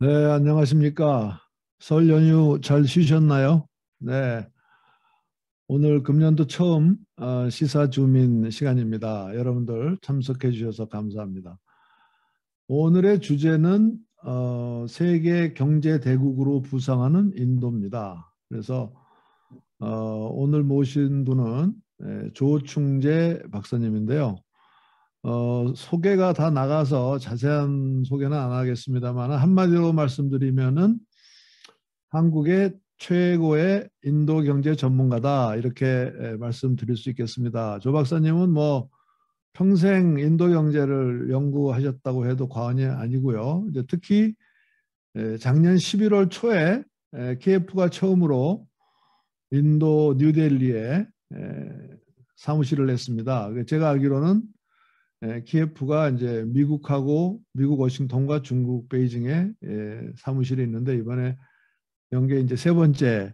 네, 안녕하십니까. 설 연휴 잘 쉬셨나요? 네, 오늘 금년도 처음 시사 주민 시간입니다. 여러분들 참석해 주셔서 감사합니다. 오늘의 주제는 세계 경제 대국으로 부상하는 인도입니다. 그래서 오늘 모신 분은 조충재 박사님인데요. 소개가 다 나가서 자세한 소개는 안 하겠습니다만 한마디로 말씀드리면은 한국의 최고의 인도 경제 전문가다 이렇게 말씀드릴 수 있겠습니다. 조 박사님은 뭐 평생 인도 경제를 연구하셨다고 해도 과언이 아니고요. 이제 특히 작년 11월 초에 KF가 처음으로 인도 뉴델리에 사무실을 냈습니다. 제가 알기로는 KF가 이제 미국하고 미국 워싱턴과 중국 베이징에 사무실이 있는데 이번에 연계 이제 세 번째로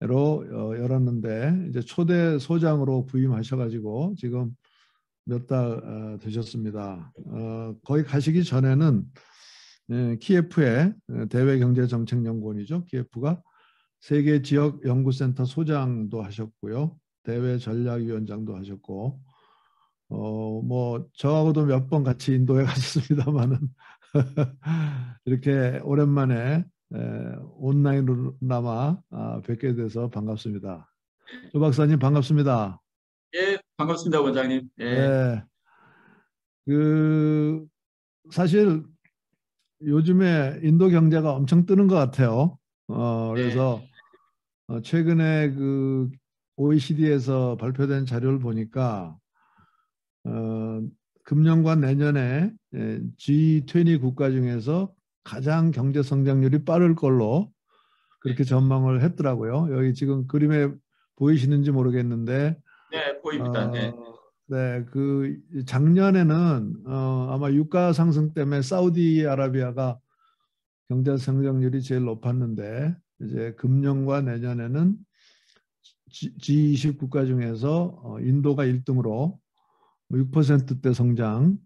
열었는데 이제 초대 소장으로 부임하셔가지고 지금 몇 달 되셨습니다. 거기 가시기 전에는 키예프의 대외경제정책연구원이죠. 키예프가 세계 지역 연구센터 소장도 하셨고요. 대외 전략위원장도 하셨고 뭐 저하고도 몇 번 같이 인도에 갔었습니다만은 이렇게 오랜만에 온라인으로나마 뵙게 돼서 반갑습니다. 조 박사님 반갑습니다. 예, 반갑습니다, 원장님. 예, 네, 그 사실 요즘에 인도 경제가 엄청 뜨는 것 같아요. 네, 그래서 최근에 그 OECD에서 발표된 자료를 보니까 어, 금년과 내년에 G20 국가 중에서 가장 경제 성장률이 빠를 걸로 그렇게 전망을 했더라고요. 여기 지금 그림에 보이시는지 모르겠는데, 네, 보입니다. 네, 어, 네, 그 작년에는 아마 유가 상승 때문에 사우디아라비아가 경제 성장률이 제일 높았는데, 이제 금년과 내년에는 G20 국가 중에서 인도가 1등으로 6%대 성장을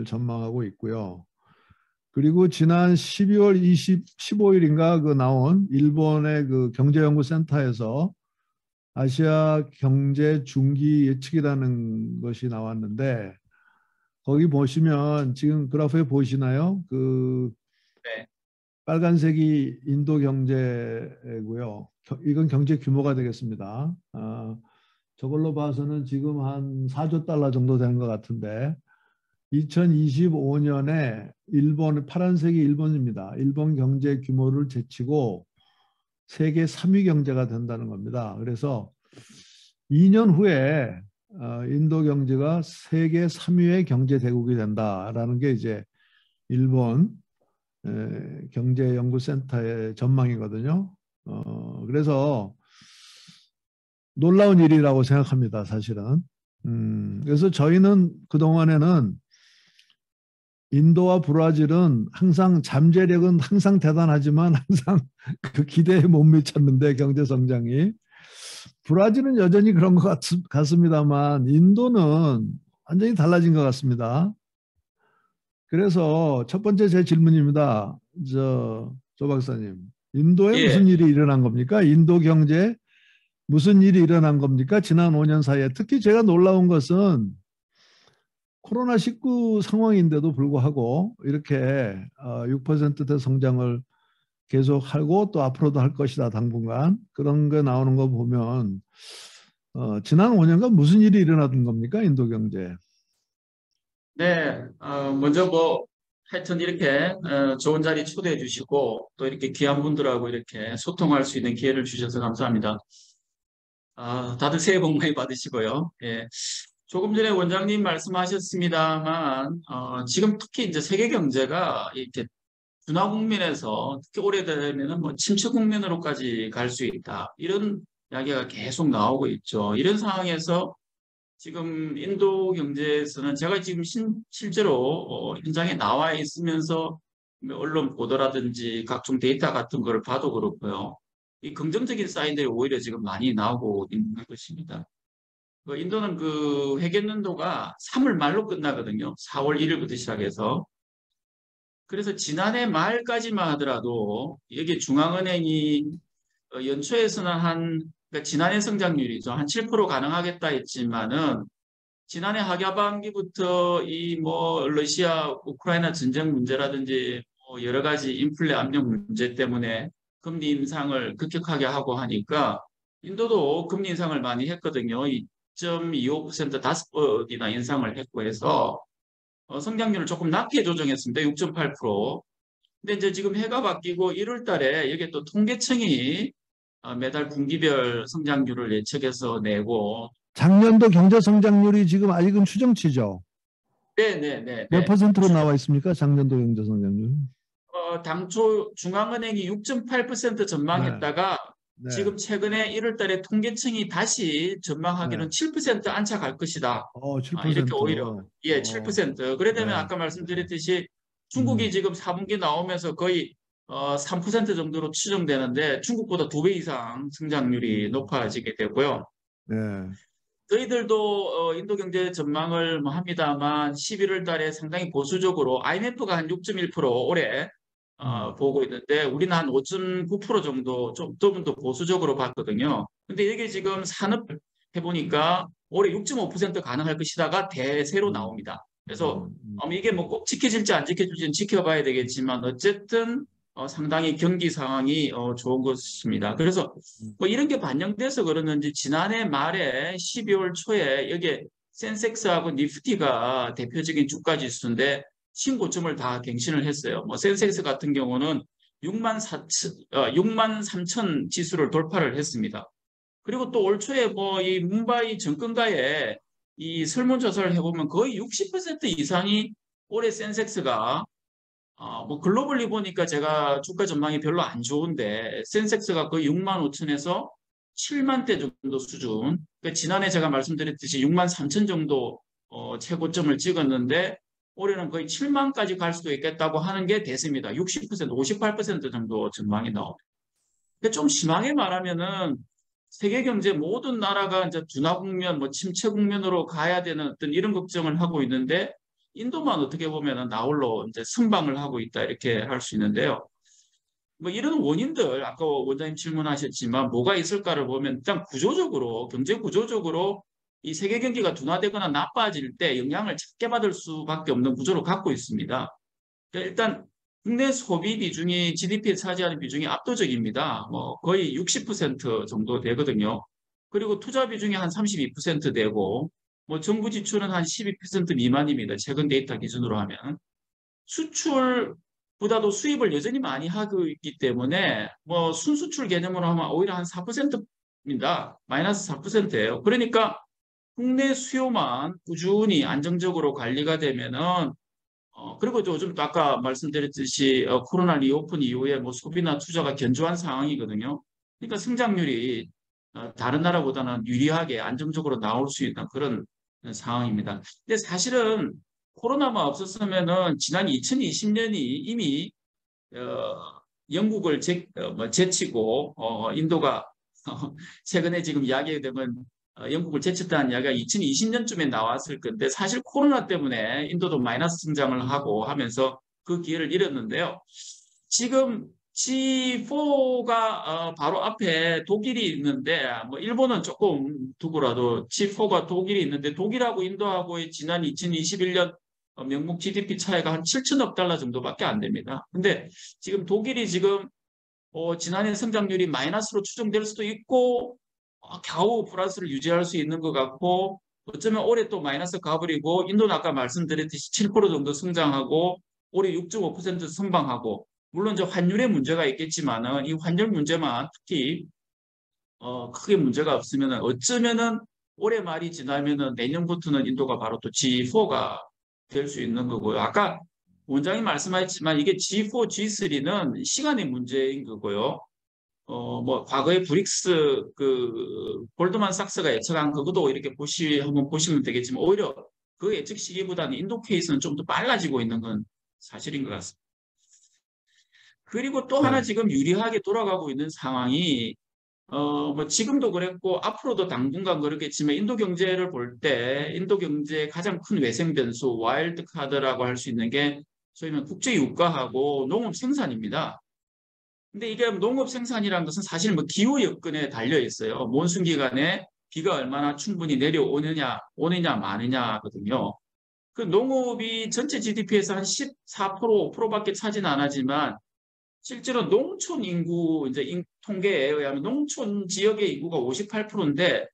전망하고 있고요. 그리고 지난 12월 15일인가 그 나온 일본의 그 경제연구센터에서 아시아 경제 중기 예측이라는 것이 나왔는데 거기 보시면 지금 그래프에 보시나요? 그 네, 빨간색이 인도 경제고요. 이건 경제 규모가 되겠습니다. 저걸로 봐서는 지금 한 4조 달러 정도 되는 것 같은데 2025년에 일본 파란색이 일본입니다. 일본 경제 규모를 제치고 세계 3위 경제가 된다는 겁니다. 그래서 2년 후에 인도 경제가 세계 3위의 경제 대국이 된다라는 게 이제 일본 경제연구센터의 전망이거든요. 그래서 놀라운 일이라고 생각합니다, 사실은. 그래서 저희는 그동안에는 인도와 브라질은 항상 잠재력은 항상 대단하지만 항상 그 기대에 못 미쳤는데 경제 성장이 브라질은 여전히 그런 것 같습니다만 인도는 완전히 달라진 것 같습니다. 그래서 첫 번째 제 질문입니다. 조 박사님, 인도에 무슨 예, 일이 일어난 겁니까? 인도 경제 무슨 일이 일어난 겁니까? 지난 5년 사이에 특히 제가 놀라운 것은 코로나19 상황인데도 불구하고 이렇게 6%대 성장을 계속하고 또 앞으로도 할 것이다 당분간 그런 게 나오는 거 보면 지난 5년간 무슨 일이 일어나던 겁니까 인도 경제? 네. 먼저 뭐 하여튼 이렇게 좋은 자리 초대해 주시고 또 이렇게 귀한 분들하고 이렇게 소통할 수 있는 기회를 주셔서 감사합니다. 다들 새해 복 많이 받으시고요. 예. 조금 전에 원장님 말씀하셨습니다만, 지금 특히 이제 세계 경제가 이렇게 둔화 국면에서 특히 오래되면은 뭐 침체 국면으로까지 갈 수 있다. 이런 이야기가 계속 나오고 있죠. 이런 상황에서 지금 인도 경제에서는 제가 지금 실제로 현장에 나와 있으면서 언론 보도라든지 각종 데이터 같은 거를 봐도 그렇고요. 이 긍정적인 사인들이 오히려 지금 많이 나오고 있는 것입니다. 인도는 그 회계연도가 3월 말로 끝나거든요. 4월 1일부터 시작해서. 그래서 지난해 말까지만 하더라도 여기 중앙은행이 연초에서는 그러니까 지난해 성장률이죠. 한 7% 가능하겠다 했지만은 지난해 하반기부터 이 뭐 러시아 우크라이나 전쟁 문제라든지 뭐 여러 가지 인플레 압력 문제 때문에 금리 인상을 급격하게 하고 하니까 인도도 금리 인상을 많이 했거든요. 2.25% 5번이나 인상을 했고 해서 성장률을 조금 낮게 조정했습니다. 6.8%. 근데 이제 지금 해가 바뀌고 1월 달에 여기에 또 통계청이 매달 분기별 성장률을 예측해서 내고 작년도 경제 성장률이 지금 아직은 추정치죠. 몇 네네네네. 퍼센트로 나와 있습니까? 작년도 경제 성장률. 당초 중앙은행이 6.8% 네, 전망했다가 네, 지금 최근에 1월 달에 통계청이 다시 네. 전망하기로는 7% 안착할 것이다. 이렇게 7%. 오히려 예, 7%. 그래 되면 네. 아까 말씀드렸듯이 중국이 음, 지금 4분기 나오면서 거의 3% 정도로 추정되는데 중국보다 2배 이상 성장률이 음, 높아지게 되고요. 네. 저희들도 인도 경제 전망을 뭐 합니다만 11월 달에 상당히 보수적으로 IMF가 한 6.1% 올해 음, 보고 있는데 우리는 한 5.9% 정도 조금 더 보수적으로 봤거든요. 근데 이게 지금 산업 해보니까 올해 6.5% 가능할 것이다가 대세로 음, 나옵니다. 그래서 음, 이게 뭐 꼭 지켜질지 안 지켜질지는 지켜봐야 되겠지만 어쨌든 상당히 경기 상황이 좋은 것입니다. 그래서 음. 뭐 이런 게 반영돼서 그러는지 지난해 말에 12월 초에 여기에 센섹스하고 니프티가 대표적인 주가 지수인데 신고점을 다 갱신을 했어요. 뭐 센섹스 같은 경우는 6만 3천 지수를 돌파를 했습니다. 그리고 또 올 초에 뭐 이 문바이 정권가에 이 설문조사를 해보면 거의 60% 이상이 올해 센섹스가 뭐 글로벌리 보니까 제가 주가 전망이 별로 안 좋은데 센섹스가 거의 6만 5천에서 7만 대 정도 수준. 그러니까 지난해 제가 말씀드렸듯이 6만 3천 정도 최고점을 찍었는데 올해는 거의 7만까지 갈 수도 있겠다고 하는 게 대세입니다. 60%, 58% 정도 전망이 나옵니다. 근데 좀 심하게 말하면은 세계 경제 모든 나라가 이제 둔화 국면, 뭐 침체 국면으로 가야 되는 어떤 이런 걱정을 하고 있는데 인도만 어떻게 보면은 나홀로 이제 선방을 하고 있다 이렇게 할 수 있는데요. 뭐 이런 원인들 아까 원장님 질문하셨지만 뭐가 있을까를 보면 일단 구조적으로 경제 구조적으로 이 세계 경기가 둔화되거나 나빠질 때 영향을 작게 받을 수밖에 없는 구조를 갖고 있습니다. 그러니까 일단 국내 소비 비중이 GDP에 차지하는 비중이 압도적입니다. 뭐 거의 60% 정도 되거든요. 그리고 투자 비중이 한 32% 되고 뭐 정부 지출은 한 12% 미만입니다. 최근 데이터 기준으로 하면. 수출보다도 수입을 여전히 많이 하고 있기 때문에 뭐 순수출 개념으로 하면 오히려 한 4%입니다. 마이너스 4%예요. 그러니까 국내 수요만 꾸준히 안정적으로 관리가 되면은 그리고 요즘 또 아까 말씀드렸듯이 코로나 리오픈 이후에 뭐 소비나 투자가 견조한 상황이거든요. 그러니까 성장률이 다른 나라보다는 유리하게 안정적으로 나올 수 있는 그런 상황입니다. 근데 사실은 코로나만 없었으면은 지난 2020년이 이미 영국을 뭐 제치고 인도가 최근에 지금 이야기되면 영국을 제쳤다는 이야기가 2020년쯤에 나왔을 건데 사실 코로나 때문에 인도도 마이너스 성장을 하고 하면서 그 기회를 잃었는데요. 지금 G4가 바로 앞에 독일이 있는데 뭐 일본은 조금 두고라도 G4가 독일이 있는데 독일하고 인도하고의 지난 2021년 명목 GDP 차이가 한 7천억 달러 정도밖에 안 됩니다. 근데 지금 독일이 지금 지난해 성장률이 마이너스로 추정될 수도 있고 겨우 플러스를 유지할 수 있는 것 같고 어쩌면 올해 또 마이너스 가버리고 인도는 아까 말씀드렸듯이 7% 정도 성장하고 올해 6.5% 선방하고 물론 이제 환율의 문제가 있겠지만은 이 환율 문제만 특히 크게 문제가 없으면은 어쩌면은 올해 말이 지나면은 내년부터는 인도가 바로 또 G4가 될 수 있는 거고요. 아까 원장이 말씀하셨지만 이게 G4, G3는 시간의 문제인 거고요. 뭐 과거에 브릭스 그 골드만삭스가 예측한 그것도 이렇게 한번 보시면 되겠지만 오히려 그 예측 시기보다는 인도 케이스는 좀 더 빨라지고 있는 건 사실인 것 같습니다. 그리고 또 하나 네. 지금 유리하게 돌아가고 있는 상황이 뭐 지금도 그랬고 앞으로도 당분간 그렇겠지만 인도 경제를 볼 때 인도 경제의 가장 큰 외생 변수 와일드 카드라고 할 수 있는 게 소위 말하면 국제 유가하고 농업 생산입니다. 근데 이게 농업 생산이라는 것은 사실 뭐 기후 여건에 달려 있어요. 몬순 기간에 비가 얼마나 충분히 내려오느냐, 오느냐, 마느냐거든요. 그 농업이 전체 GDP에서 한 14%, 5%밖에 차지는 안 하지만 실제로 농촌 인구 이제 통계에 의하면 농촌 지역의 인구가 58%인데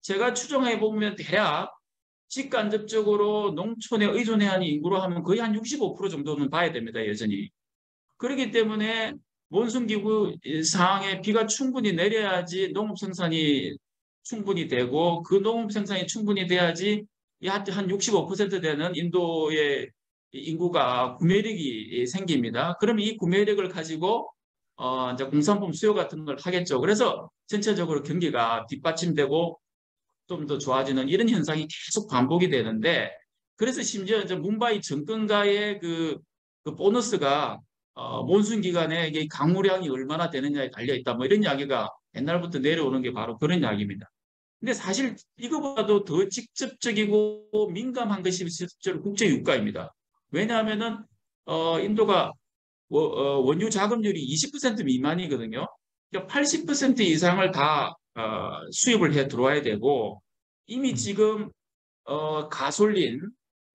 제가 추정해 보면 대략 직간접적으로 농촌에 의존해야 하는 인구로 하면 거의 한 65% 정도는 봐야 됩니다, 여전히. 그렇기 때문에 몬순기후 상황에 비가 충분히 내려야지 농업 생산이 충분히 되고 그 농업 생산이 충분히 돼야지 한 65% 되는 인도의 인구가 구매력이 생깁니다. 그러면 이 구매력을 가지고 이제 공산품 수요 같은 걸 하겠죠. 그래서 전체적으로 경기가 뒷받침되고 좀 더 좋아지는 이런 현상이 계속 반복이 되는데 그래서 심지어 이제 문바이 정권가의 그 보너스가 몬순 기간에 이게 강우량이 얼마나 되느냐에 달려 있다. 뭐 이런 이야기가 옛날부터 내려오는 게 바로 그런 이야기입니다. 근데 사실 이거보다도 더 직접적이고 민감한 것이 실제로 국제 유가입니다. 왜냐하면은 인도가 원유 자금률이 20% 미만이거든요. 그러니까 80% 이상을 다 수입을 해 들어와야 되고 이미 지금 가솔린,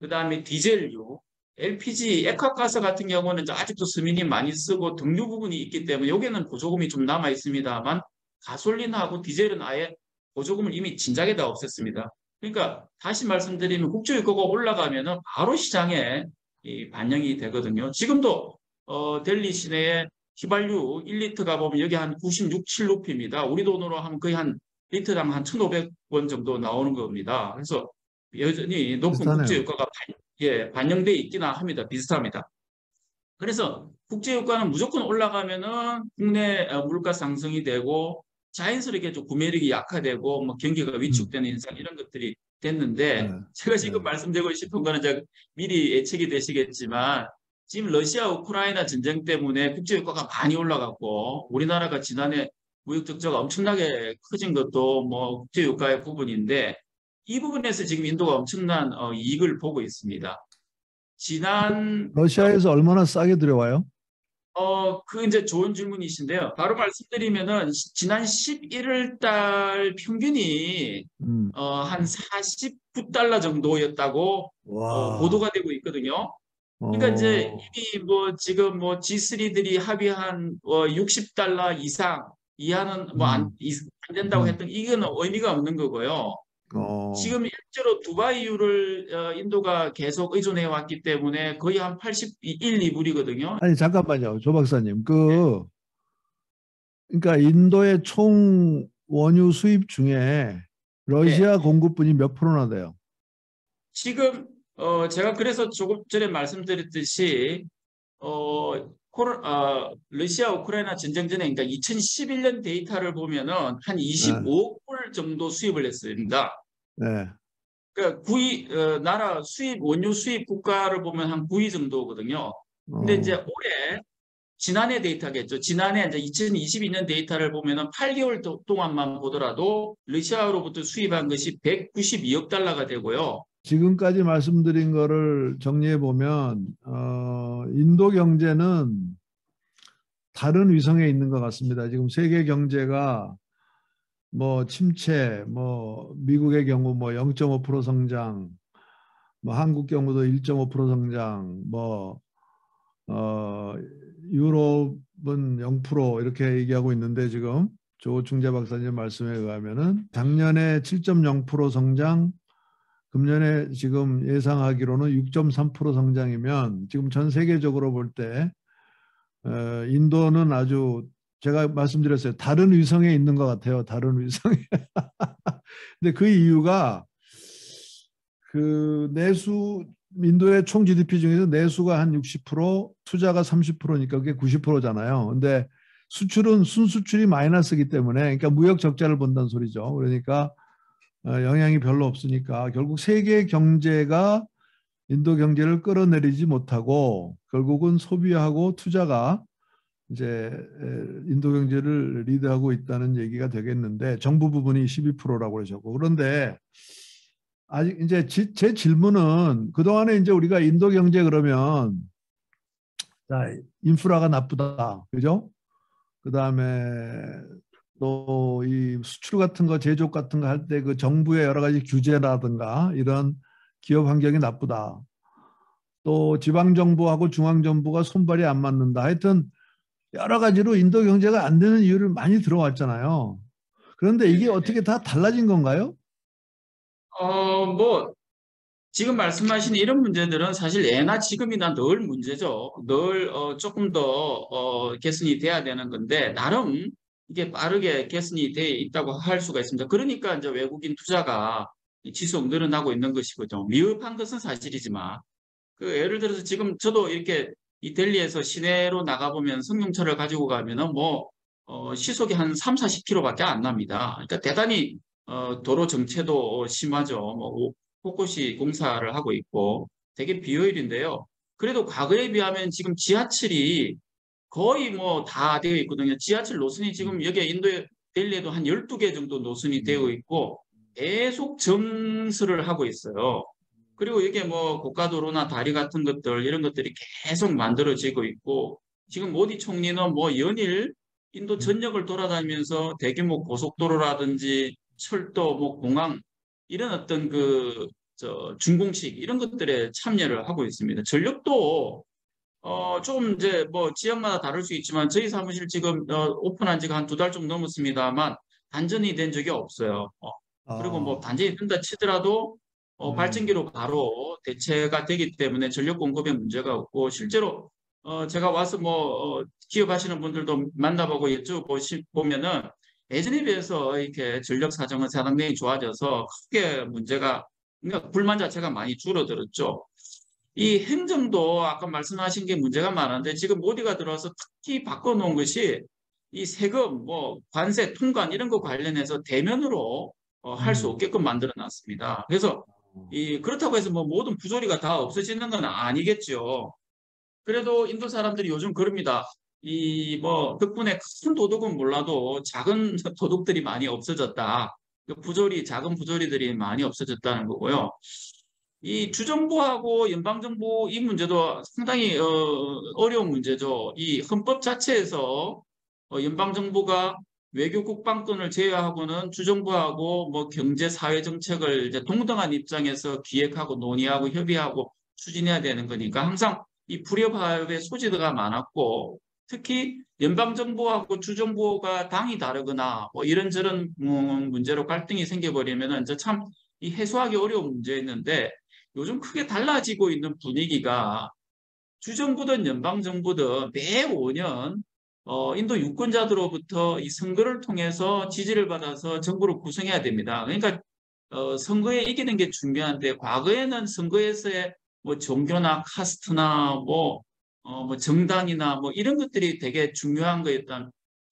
그다음에 디젤유, LPG, 액화가스 같은 경우는 이제 아직도 서민이 많이 쓰고 등유 부분이 있기 때문에 여기는 보조금이 좀 남아 있습니다만 가솔린하고 디젤은 아예 보조금을 이미 진작에 다 없앴습니다. 그러니까 다시 말씀드리면 국제유가가 올라가면은 바로 시장에 반영이 되거든요. 지금도 델리 시내에 휘발유 1리터가 보면 여기 한 96, 7루피입니다. 우리 돈으로 하면 거의 한 리터당 한 1,500원 정도 나오는 겁니다. 그래서 여전히 높은 비슷하네요. 국제유가가 반영돼 있기는 합니다. 비슷합니다. 그래서 국제유가는 무조건 올라가면은 국내 물가 상승이 되고 자연스럽게 좀 구매력이 약화되고 뭐 경기가 음, 위축되는 현상 이런 것들이 됐는데 네, 제가 지금 네. 말씀드리고 싶은 거는 이제 미리 예측이 되시겠지만 지금 러시아 우크라이나 전쟁 때문에 국제유가가 많이 올라갔고 우리나라가 지난해 무역 적자가 엄청나게 커진 것도 뭐 국제유가의 부분인데 이 부분에서 지금 인도가 엄청난 이익을 보고 있습니다. 지난 러시아에서 얼마나 싸게 들여와요? 그 이제 좋은 질문이신데요. 바로 말씀드리면은 지난 11월 달 평균이 음, 한 49달러 정도였다고 와, 보도가 되고 있거든요. 그러니까 이제 어, 이미 뭐 지금 뭐 G3들이 합의한 60달러 이상 이하는 뭐 안 음, 안 된다고 음, 했던 이거는 의미가 없는 거고요. 어. 지금 실제로 두바이유를 인도가 계속 의존해 왔기 때문에 거의 한 81, 2불이거든요. 아니, 잠깐만요. 조 박사님. 그러니까 인도의 총 원유 수입 중에 네. 러시아 공급분이 몇 프로나 돼요? 지금 제가 그래서 조금 전에 말씀드렸듯이 러시아 우크라이나 전쟁 전에 그러니까 2011년 데이터를 보면은 한 네, 25억 불 정도 수입을 했습니다. 네. 그러니까 나라 수입 원유 수입 국가를 보면 한 9위 정도거든요. 근데 이제 어, 올해 지난해 데이터겠죠. 지난해 이제 2022년 데이터를 보면은 8개월 동안만 보더라도 러시아로부터 수입한 것이 192억 달러가 되고요. 지금까지 말씀드린 거를 정리해 보면 인도 경제는 다른 위성에 있는 것 같습니다. 지금 세계 경제가 뭐 침체, 뭐 미국의 경우 뭐 0.5% 성장, 뭐 한국 경우도 1.5% 성장, 뭐 어, 유럽은 0% 이렇게 얘기하고 있는데 지금 조충재 박사님 말씀에 의하면은 작년에 7.0% 성장, 금년에 지금 예상하기로는 6.3% 성장이면 지금 전 세계적으로 볼 때 인도는 아주 제가 말씀드렸어요. 다른 위성에 있는 것 같아요. 다른 위성에. 근데 그 이유가 그 내수 인도의 총 GDP 중에서 내수가 한 60%, 투자가 30%니까 그게 90%잖아요. 근데 수출은 순수출이 마이너스이기 때문에 그러니까 무역 적자를 본다는 소리죠. 그러니까 영향이 별로 없으니까 결국 세계 경제가 인도 경제를 끌어내리지 못하고 결국은 소비하고 투자가 이제 인도 경제를 리드하고 있다는 얘기가 되겠는데 정부 부분이 12%라고 그러셨고 그런데 아직 이제 제 질문은 그동안에 이제 우리가 인도 경제 그러면 자, 인프라가 나쁘다. 그죠? 그다음에 또 이 수출 같은 거, 제조업 같은 거 할 때 그 정부의 여러 가지 규제라든가 이런 기업 환경이 나쁘다. 또 지방 정부하고 중앙 정부가 손발이 안 맞는다. 하여튼 여러 가지로 인도 경제가 안 되는 이유를 많이 들어왔잖아요. 그런데 이게 네네네. 어떻게 다 달라진 건가요? 뭐 지금 말씀하신 이런 문제들은 사실 예나 지금이나 늘 문제죠. 늘 조금 더 개선이 돼야 되는 건데 나름 이게 빠르게 개선이 돼 있다고 할 수가 있습니다. 그러니까 이제 외국인 투자가 지속 늘어나고 있는 것이거든요. 미흡한 것은 사실이지만 그 예를 들어서 지금 저도 이렇게 이 델리에서 시내로 나가보면 승용차를 가지고 가면은 뭐 시속이 한 3, 40km밖에 안 납니다. 그러니까 대단히 도로 정체도 심하죠. 뭐 곳곳이 공사를 하고 있고 되게 비효율인데요. 그래도 과거에 비하면 지금 지하철이 거의 뭐 다 되어 있거든요. 지하철 노선이 지금 여기 인도에 델리에도 한 12개 정도 노선이 되어 있고 계속 증설을 하고 있어요. 그리고 이게 뭐 고가도로나 다리 같은 것들 이런 것들이 계속 만들어지고 있고 지금 모디 총리는 뭐 연일 인도 전역을 돌아다니면서 대규모 고속도로라든지 철도, 뭐 공항 이런 어떤 그 준공식 이런 것들에 참여를 하고 있습니다. 전력도 좀 이제 뭐 지역마다 다를 수 있지만 저희 사무실 지금 오픈한 지가 한 2달 좀 넘었습니다만 단전이 된 적이 없어요. 그리고 뭐 아, 단전이 된다 치더라도 음, 발전기로 바로 대체가 되기 때문에 전력 공급에 문제가 없고 실제로 제가 와서 뭐 기업하시는 분들도 만나보고 여쭤보면은 예전에 비해서 이렇게 전력 사정은 상당히 좋아져서 크게 문제가 그러니까 불만 자체가 많이 줄어들었죠. 이 행정도 아까 말씀하신 게 문제가 많은데 지금 모디가 들어와서 특히 바꿔놓은 것이 이 세금, 뭐 관세, 통관 이런 거 관련해서 대면으로 할 수 음. 없게끔 만들어 놨습니다. 그래서 이 그렇다고 해서 뭐 모든 부조리가 다 없어지는 건 아니겠죠. 그래도 인도 사람들이 요즘 그럽니다. 이 뭐 덕분에 큰 도둑은 몰라도 작은 도둑들이 많이 없어졌다. 그 부조리, 작은 부조리들이 많이 없어졌다는 거고요. 이 주정부하고 연방정부 이 문제도 상당히 어려운 문제죠. 이 헌법 자체에서 연방정부가 외교 국방권을 제외하고는 주정부하고 뭐 경제 사회 정책을 이제 동등한 입장에서 기획하고 논의하고 협의하고 추진해야 되는 거니까 항상 이 불협화음의 소지가 많았고 특히 연방정부하고 주정부가 당이 다르거나 뭐 이런저런 문제로 갈등이 생겨버리면 이제 참 이 해소하기 어려운 문제였는데 요즘 크게 달라지고 있는 분위기가 주정부든 연방정부든 매 5년 인도 유권자들로부터 이 선거를 통해서 지지를 받아서 정부를 구성해야 됩니다. 그러니까 선거에 이기는 게 중요한데 과거에는 선거에서의 뭐 종교나 카스트나 뭐 정당이나 뭐 이런 것들이 되게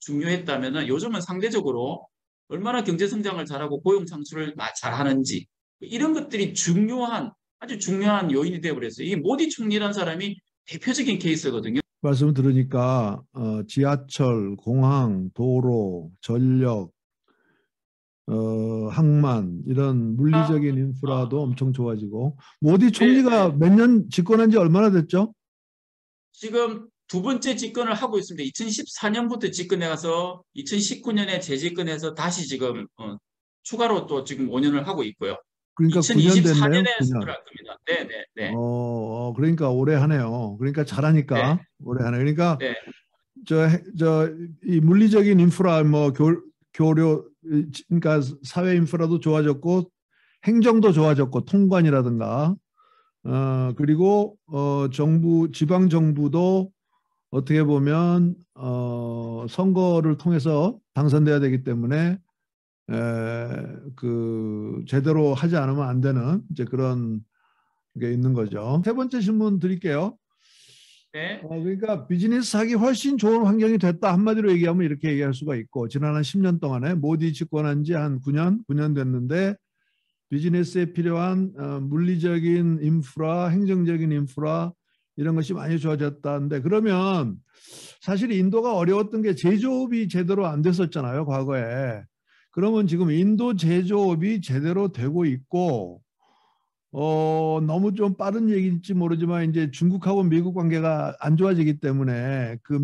중요했다면은 요즘은 상대적으로 얼마나 경제 성장을 잘하고 고용 창출을 잘하는지 이런 것들이 아주 중요한 요인이 되어버렸어요. 이 모디 총리라는 사람이 대표적인 케이스거든요. 말씀을 들으니까 지하철, 공항, 도로, 전력, 항만 이런 물리적인 인프라도 엄청 좋아지고 모디 네, 총리가 네. 몇 년 집권한 지 얼마나 됐죠? 지금 두 번째 집권을 하고 있습니다. 2014년부터 집권해 가서 2019년에 재집권해서 다시 지금 추가로 또 지금 5년을 하고 있고요. 그러니까 9년 됐네요. 2024년에 9년. 선거를 할 겁니다. 네, 네, 네, 그러니까 오래 하네요. 그러니까 네, 잘하니까 오래 하네. 그러니까 네, 이 물리적인 인프라 뭐 교류 그러니까 사회 인프라도 좋아졌고 행정도 좋아졌고 통관이라든가 그리고 정부 지방 정부도 어떻게 보면 선거를 통해서 당선돼야 되기 때문에 그 제대로 하지 않으면 안 되는 이제 그런 게 있는 거죠. 세 번째 질문 드릴게요. 네. 그러니까 비즈니스 하기 훨씬 좋은 환경이 됐다. 한마디로 얘기하면 이렇게 얘기할 수가 있고 지난 한 10년 동안에 모디 집권한 지 한 9년 됐는데 비즈니스에 필요한 물리적인 인프라, 행정적인 인프라 이런 것이 많이 좋아졌다는데 그러면 사실 인도가 어려웠던 게 제조업이 제대로 안 됐었잖아요, 과거에. 그러면 지금 인도 제조업이 제대로 되고 있고 너무 좀 빠른 얘기인지 모르지만 이제 중국하고 미국 관계가 안 좋아지기 때문에 그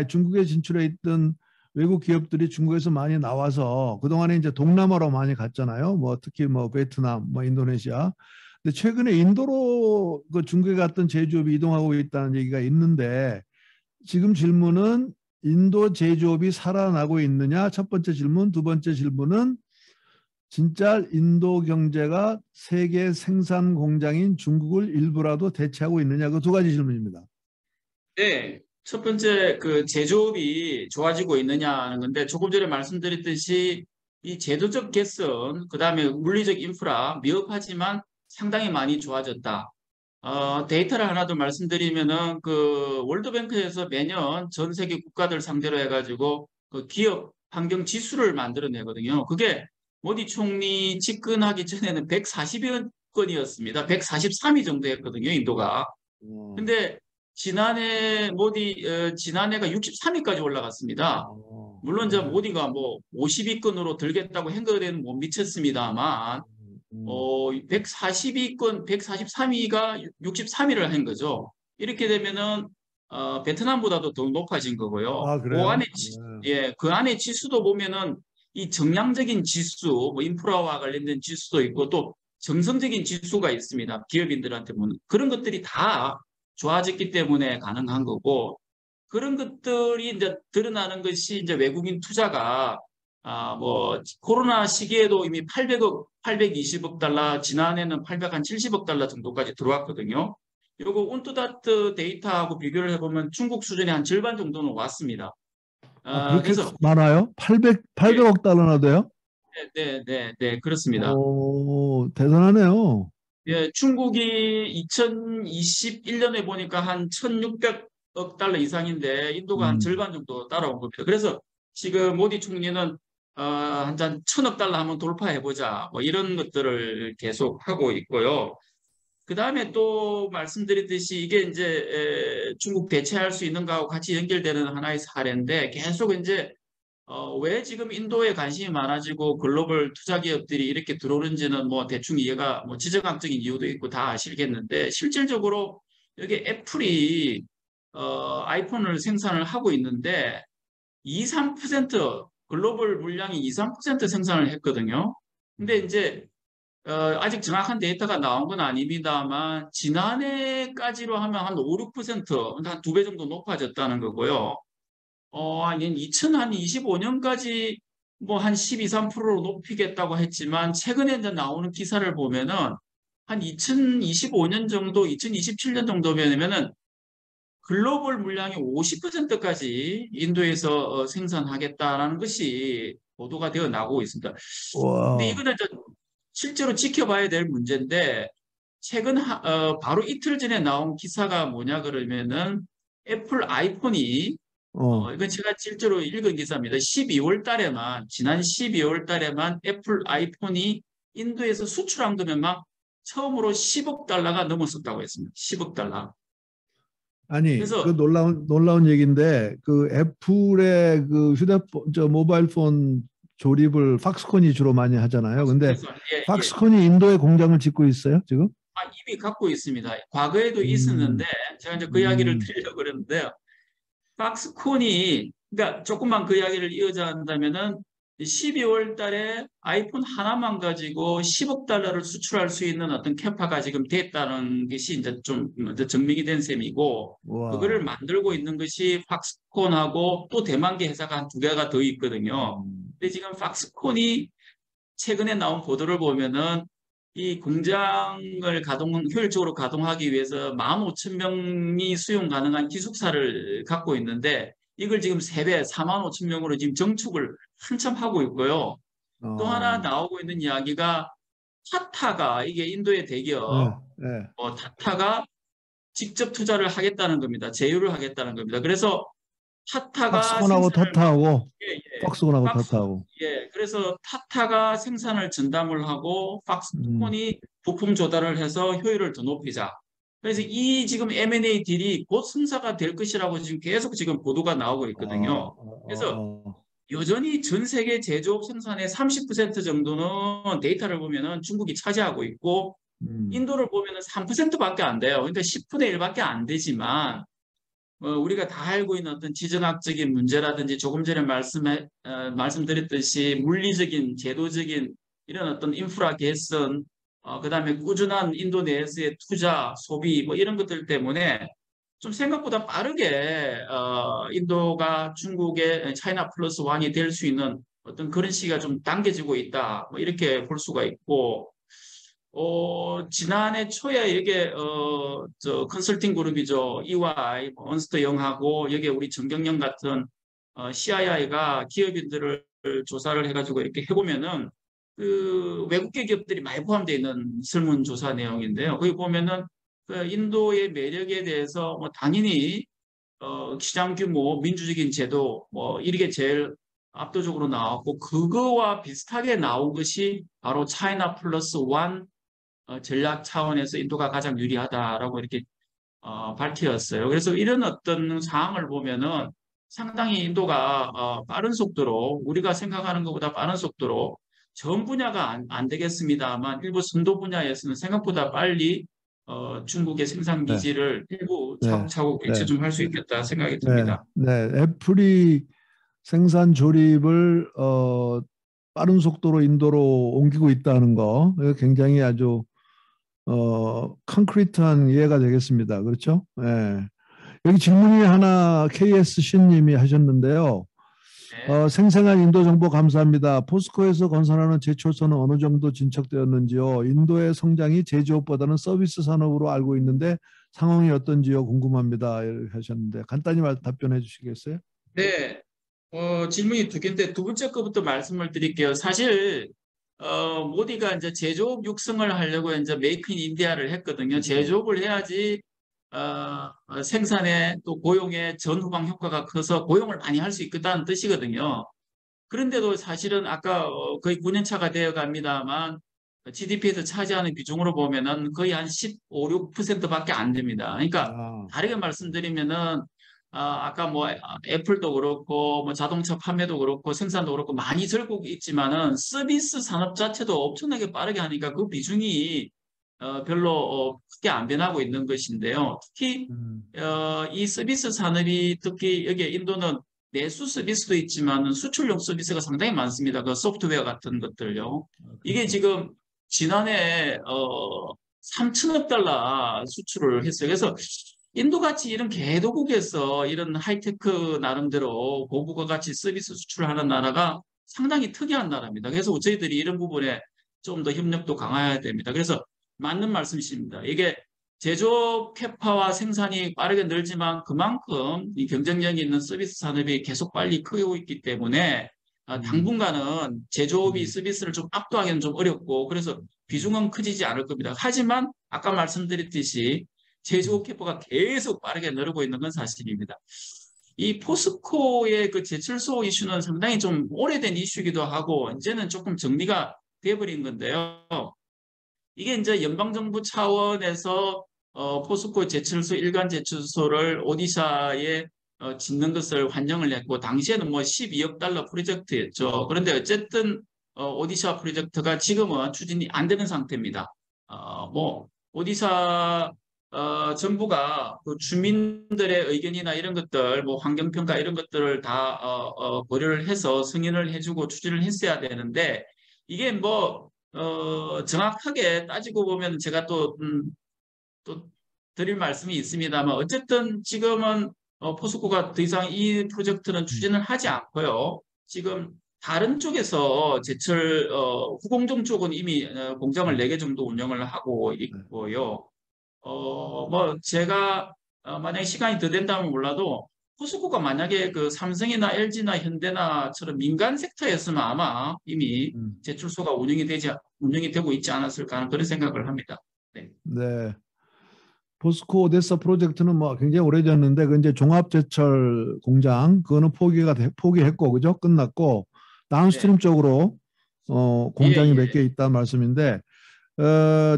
중국에 진출해 있던 외국 기업들이 중국에서 많이 나와서 그동안에 이제 동남아로 많이 갔잖아요. 뭐 특히 뭐 베트남, 뭐 인도네시아. 근데 최근에 인도로 그 중국에 갔던 제조업이 이동하고 있다는 얘기가 있는데 지금 질문은 인도 제조업이 살아나고 있느냐? 첫 번째 질문. 두 번째 질문은 진짜 인도 경제가 세계 생산 공장인 중국을 일부라도 대체하고 있느냐? 그 두 가지 질문입니다. 네, 첫 번째 그 제조업이 좋아지고 있느냐는 건데 조금 전에 말씀드렸듯이 이 제도적 개선, 그다음에 물리적 인프라 미흡하지만 상당히 많이 좋아졌다. 데이터를 하나 더 말씀드리면은 그 월드뱅크에서 매년 전 세계 국가들 상대로 해가지고 그 기업 환경 지수를 만들어내거든요. 그게 모디 총리 집권하기 전에는 140여 건이었습니다. 143위 정도 했거든요, 인도가. 어, 근데 지난해가 63위까지 올라갔습니다. 물론 저 네. 모디가 뭐 50위권으로 들겠다고 행거에는 못 미쳤습니다만 142권, 143위가 63위를 한 거죠. 이렇게 되면은 베트남보다도 더 높아진 거고요. 그 안에 그래요? 네. 예, 그 안에 지수도 보면은 이 정량적인 지수, 뭐 인프라와 관련된 지수도 있고 또 정성적인 지수가 있습니다. 기업인들한테 보는 그런 것들이 다 좋아졌기 때문에 가능한 거고 그런 것들이 이제 드러나는 것이 이제 외국인 투자가 뭐 코로나 시기에도 이미 800억, 820억 달러, 지난해는 870억 달러 정도까지 들어왔거든요. 요거 운투다트 데이터하고 비교를 해보면 중국 수준의 한 절반 정도는 왔습니다. 그렇게 그래서 많아요? 예, 800억 달러나 돼요? 네, 그렇습니다. 대단하네요. 예, 중국이 2021년에 보니까 한 1,600억 달러 이상인데 인도가 한 음. 절반 정도 따라온 겁니다. 그래서 지금 모디 총리는 한 1,000억 달러 한번 돌파해보자 뭐 이런 것들을 계속 하고 있고요. 그 다음에 또 말씀드렸듯이 이게 이제 중국 대체할 수 있는 거하고 같이 연결되는 하나의 사례인데 계속 이제 왜 지금 인도에 관심이 많아지고 글로벌 투자 기업들이 이렇게 들어오는지는 뭐 대충 이해가 뭐 지정학적인 이유도 있고 다 아시겠는데 실질적으로 여기 애플이 아이폰을 생산을 하고 있는데 2, 3% 글로벌 물량이 2, 3% 생산을 했거든요. 근데 이제 아직 정확한 데이터가 나온 건 아닙니다만 지난해까지로 하면 한 5, 6%, 한 두 배 정도 높아졌다는 거고요. 아니, 2025년까지 뭐 한 12, 3%로 높이겠다고 했지만 최근에 이제 나오는 기사를 보면은 한 2025년 정도, 2027년 정도면은 글로벌 물량의 50%까지 인도에서 생산하겠다라는 것이 보도가 되어 나오고 있습니다. 근데 와. 이거는 실제로 지켜봐야 될 문제인데 최근 바로 이틀 전에 나온 기사가 뭐냐 그러면은 애플 아이폰이 어. 이건 제가 실제로 읽은 기사입니다. 12월 달에만, 지난 12월 달에만 애플 아이폰이 인도에서 수출한 금액만 처음으로 10억 달러가 넘었었다고 했습니다. 10억 달러. 아니, 그 그래서, 놀라운 얘기인데 그 애플의 그 휴대폰 모바일 폰 조립을 팍스콘이 주로 많이 하잖아요. 근데 그래서, 예, 예. 팍스콘이 인도에 공장을 짓고 있어요, 지금? 이미 갖고 있습니다. 과거에도 있었는데, 음. 제가 이제 그 이야기를 음. 드리려고 그러는데요. 팍스콘이, 그러니까 조금만 그 이야기를 이어져 한다면은 12월 달에 아이폰 하나만 가지고 10억 달러를 수출할 수 있는 어떤 캐파가 지금 됐다는 것이 이제 좀 이제 증명이 된 셈이고, 그거를 와. 만들고 있는 것이 팍스콘하고 또 대만계 회사가 한 두 개가 더 있거든요. 음. 근데 지금 팍스콘이 최근에 나온 보도를 보면은 이 공장을 효율적으로 가동하기 위해서 15,000명이 수용 가능한 기숙사를 갖고 있는데 이걸 지금 3배, 45,000명으로 지금 정축을 한참 하고 있고요. 또 하나 어. 나오고 있는 이야기가 타타가 이게 인도의 네, 대기업, 네. 타타가 직접 투자를 하겠다는 겁니다. 제휴를 하겠다는 겁니다. 그래서 타타가 팍스콘하고 생산을 타타하고 예, 예. 팍스콘하고 박스, 타타하고. 그래서 타타가 생산을 전담을 하고 음. 팍스콘이 부품 조달을 해서 효율을 더 높이자. 그래서 이 지금 M&A 딜이 곧 성사가 될 것이라고 지금 계속 지금 보도가 나오고 어, 있거든요. 그래서 어, 어, 여전히 전 세계 제조업 생산의 30% 정도는 데이터를 보면은 중국이 차지하고 있고 인도를 보면은 3%밖에 안 돼요. 그러니까 10분의 1밖에 안 되지만 우리가 다 알고 있는 어떤 지정학적인 문제라든지 조금 전에 말씀드렸듯이 물리적인, 제도적인 이런 어떤 인프라 개선, 그다음에 꾸준한 인도 내에서의 투자, 소비 뭐 이런 것들 때문에 좀 생각보다 빠르게 인도가 중국의 차이나 플러스 원이 될 수 있는 어떤 그런 시기가 좀 당겨지고 있다. 뭐 이렇게 볼 수가 있고 지난해 초에 이게 저 컨설팅 그룹이죠. EY, 언스트 영하고 여기에 우리 정경영 같은 CII가 기업인들을 조사를 해가지고 이렇게 해보면은 그 외국계 기업들이 많이 포함되어 있는 설문조사 내용인데요. 거기 보면은 그 인도의 매력에 대해서 뭐 당연히 시장 규모, 민주적인 제도 뭐 이게 제일 압도적으로 나왔고 그거와 비슷하게 나온 것이 바로 차이나 플러스 원 전략 차원에서 인도가 가장 유리하다라고 이렇게 밝혔어요. 그래서 이런 어떤 상황을 보면은 상당히 인도가 빠른 속도로 우리가 생각하는 것보다 빠른 속도로 전 분야가 안 되겠습니다만 일부 선도 분야에서는 생각보다 빨리 중국의 생산 네, 기지를 일부 네, 차곡차곡 개최 네, 좀 할 수 있겠다 생각이 네, 듭니다. 네. 애플이 생산 조립을 빠른 속도로 인도로 옮기고 있다는 거, 이거 굉장히 아주 콘크리트한 이해가 되겠습니다. 그렇죠? 예. 여기 질문이 하나 KS 신님이 하셨는데요. 네. 생생한 인도 정보 감사합니다. 포스코에서 건설하는 제초소는 어느 정도 진척되었는지요? 인도의 성장이 제조업보다는 서비스 산업으로 알고 있는데 상황이 어떤지요? 궁금합니다. 이렇게 하셨는데 간단히 답변해 주시겠어요? 네. 질문이 두 개인데 두 번째 거부터 말씀을 드릴게요. 사실 모디가 이제 제조업 육성을 하려고 이제 메이크 인 인디아를 했거든요. 제조업을 해야지 생산에 또 고용의 전후방 효과가 커서 고용을 많이 할 수 있겠다는 뜻이거든요. 그런데도 사실은 아까 거의 9년 차가 되어 갑니다만 GDP에서 차지하는 비중으로 보면은 거의 한 15, 6%밖에 안 됩니다. 그러니까 아, 다르게 말씀드리면은 아까 뭐 애플도 그렇고 뭐 자동차 판매도 그렇고 생산도 그렇고 많이 줄고 있지만은 서비스 산업 자체도 엄청나게 빠르게 하니까 그 비중이 별로 크게 안 변하고 있는 것인데요. 특히 음, 이 서비스 산업이 특히 여기 인도는 내수 서비스도 있지만 수출용 서비스가 상당히 많습니다. 그 소프트웨어 같은 것들요. 이게 그렇죠. 지금 지난해 3천억 달러 수출을 했어요. 그래서 인도같이 이런 개도국에서 이런 하이테크 나름대로 고부가 가치 서비스 수출하는 나라가 상당히 특이한 나라입니다. 그래서 저희들이 이런 부분에 좀 더 협력도 강화해야 됩니다. 그래서 맞는 말씀이십니다. 이게 제조업 캐파와 생산이 빠르게 늘지만 그만큼 이 경쟁력이 있는 서비스 산업이 계속 빨리 크고 있기 때문에 음, 당분간은 제조업이 음, 서비스를 좀 압도하기는 좀 어렵고 그래서 비중은 커지지 않을 겁니다. 하지만 아까 말씀드렸듯이 음, 제조업 캐파가 계속 빠르게 늘고 있는 건 사실입니다. 이 포스코의 그 제철소 이슈는 상당히 좀 오래된 이슈이기도 하고 이제는 조금 정리가 돼버린 건데요. 이게 이제 연방정부 차원에서 포스코 제철소 일간 제철소를 오디샤에 짓는 것을 환영을 했고 당시에는 뭐 12억 달러 프로젝트였죠. 그런데 어쨌든 오디샤 프로젝트가 지금은 추진이 안 되는 상태입니다. 뭐 오디샤 정부가 그 주민들의 의견이나 이런 것들, 뭐 환경평가 이런 것들을 다 고려를 해서 승인을 해주고 추진을 했어야 되는데 이게 뭐 정확하게 따지고 보면 제가 또 드릴 말씀이 있습니다만 어쨌든 지금은 포스코가 더 이상 이 프로젝트는 음, 추진을 하지 않고요. 지금 다른 쪽에서 제철 후공정 쪽은 이미 공장을 음, 4개 정도 운영을 하고 네. 있고요. 뭐 제가 만약에 시간이 더 된다면 몰라도 포스코가 만약에 그 삼성이나 LG나 현대나처럼 민간 섹터였으면 아마 이미 음. 제출소가 운영이 되고 있지 않았을까 하는 그런 생각을 합니다. 네. 네. 포스코 오데사 프로젝트는 뭐 굉장히 오래됐는데 그 이제 종합제철 공장 그거는 포기했고 그죠? 끝났고 네. 다운스트림 쪽으로 예, 공장이 몇 개 예. 있다는 말씀인데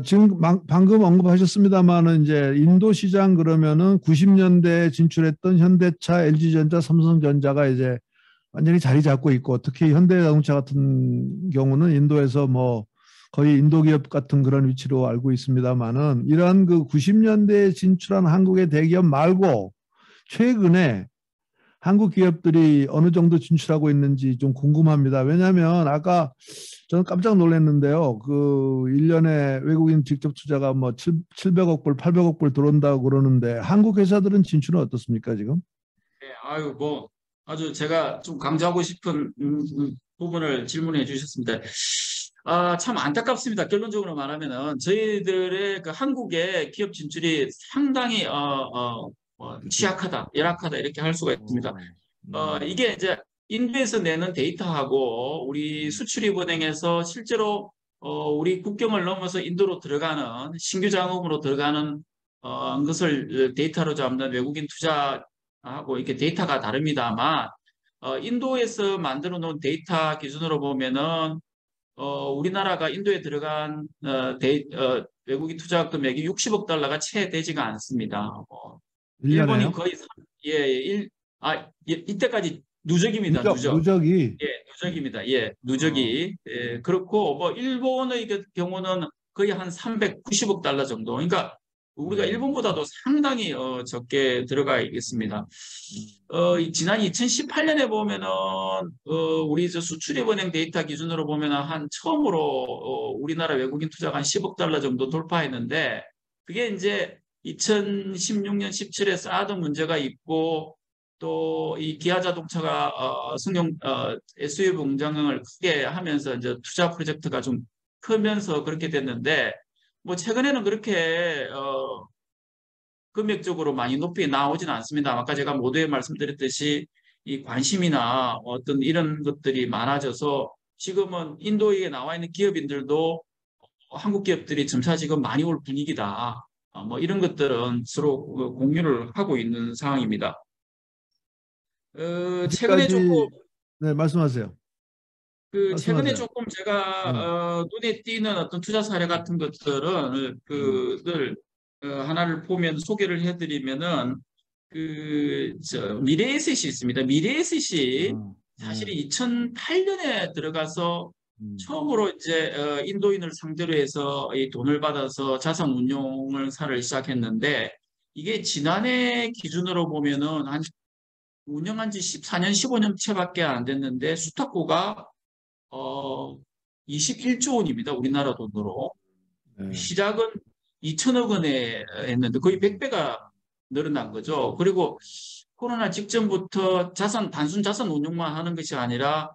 지금 방금 언급하셨습니다만은 이제 인도 시장 그러면은 90년대에 진출했던 현대차, LG전자, 삼성전자가 이제 완전히 자리 잡고 있고 특히 현대자동차 같은 경우는 인도에서 뭐 거의 인도 기업 같은 그런 위치로 알고 있습니다만은 이러한 그 90년대에 진출한 한국의 대기업 말고 최근에 한국 기업들이 어느 정도 진출하고 있는지 좀 궁금합니다. 왜냐하면 아까 저는 깜짝 놀랐는데요. 그 1년에 외국인 직접 투자가 뭐 700억 불, 800억 불 들어온다고 그러는데 한국 회사들은 진출은 어떻습니까, 지금? 네, 아유, 뭐, 아주 제가 좀 강조하고 싶은 부분을 질문해 주셨습니다. 아, 참 안타깝습니다. 결론적으로 말하면은 저희들의 그 한국의 기업 진출이 상당히 취약하다, 열악하다 이렇게 할 수가 있습니다. 어, 이게 이제 인도에서 내는 데이터하고 우리 수출입은행에서 실제로 우리 국경을 넘어서 인도로 들어가는 신규 자금으로 들어가는 것을 데이터로 잡는 외국인 투자하고 이렇게 데이터가 다릅니다만 인도에서 만들어 놓은 데이터 기준으로 보면은 우리나라가 인도에 들어간 외국인 투자 금액이 60억 달러가 채 되지가 않습니다. 1년에요? 일본이 거의 예, 예, 이때까지 누적입니다. 누적. 누적이. 예, 누적입니다. 예, 누적이. 예, 그렇고 뭐 일본의 경우는 거의 한 390억 달러 정도. 그러니까 우리가 음, 일본보다도 상당히 적게 들어가 있습니다. 지난 2018년에 보면은 우리 저 수출입은행 데이터 기준으로 보면은 한 처음으로 우리나라 외국인 투자가 한 10억 달러 정도 돌파했는데 그게 이제 2016년 17에 사드 문제가 있고 또 이 기아 자동차가 SUV 공장을 크게 하면서 이제 투자 프로젝트가 좀 크면서 그렇게 됐는데 뭐 최근에는 그렇게 금액적으로 많이 높이 나오지는 않습니다. 아까 제가 모두에 말씀드렸듯이 이 관심이나 어떤 이런 것들이 많아져서 지금은 인도에 나와 있는 기업인들도 한국 기업들이 점차 지금 많이 올 분위기다. 뭐 이런 것들은 서로 공유를 하고 있는 상황입니다. 최근에 조금 아직까지. 네, 말씀하세요. 최근에 말씀하세요. 조금 네. 제가 눈에 띄는 어떤 투자 사례 같은 것들은 음, 그들 하나를 보면 소개를 해드리면은 미래에셋이 있습니다. 미래에셋이 사실 네. 2008년에 들어가서 음, 처음으로 이제 인도인을 상대로 해서 이 돈을 받아서 자산 운용을 사를 시작했는데 이게 지난해 기준으로 보면은 한 운영한 지 14년, 15년 채밖에 안 됐는데 수탁고가 21조 원입니다. 우리나라 돈으로. 네. 시작은 2천억 원에 했는데 거의 100배가 늘어난 거죠. 그리고 코로나 직전부터 단순 자산 운용만 하는 것이 아니라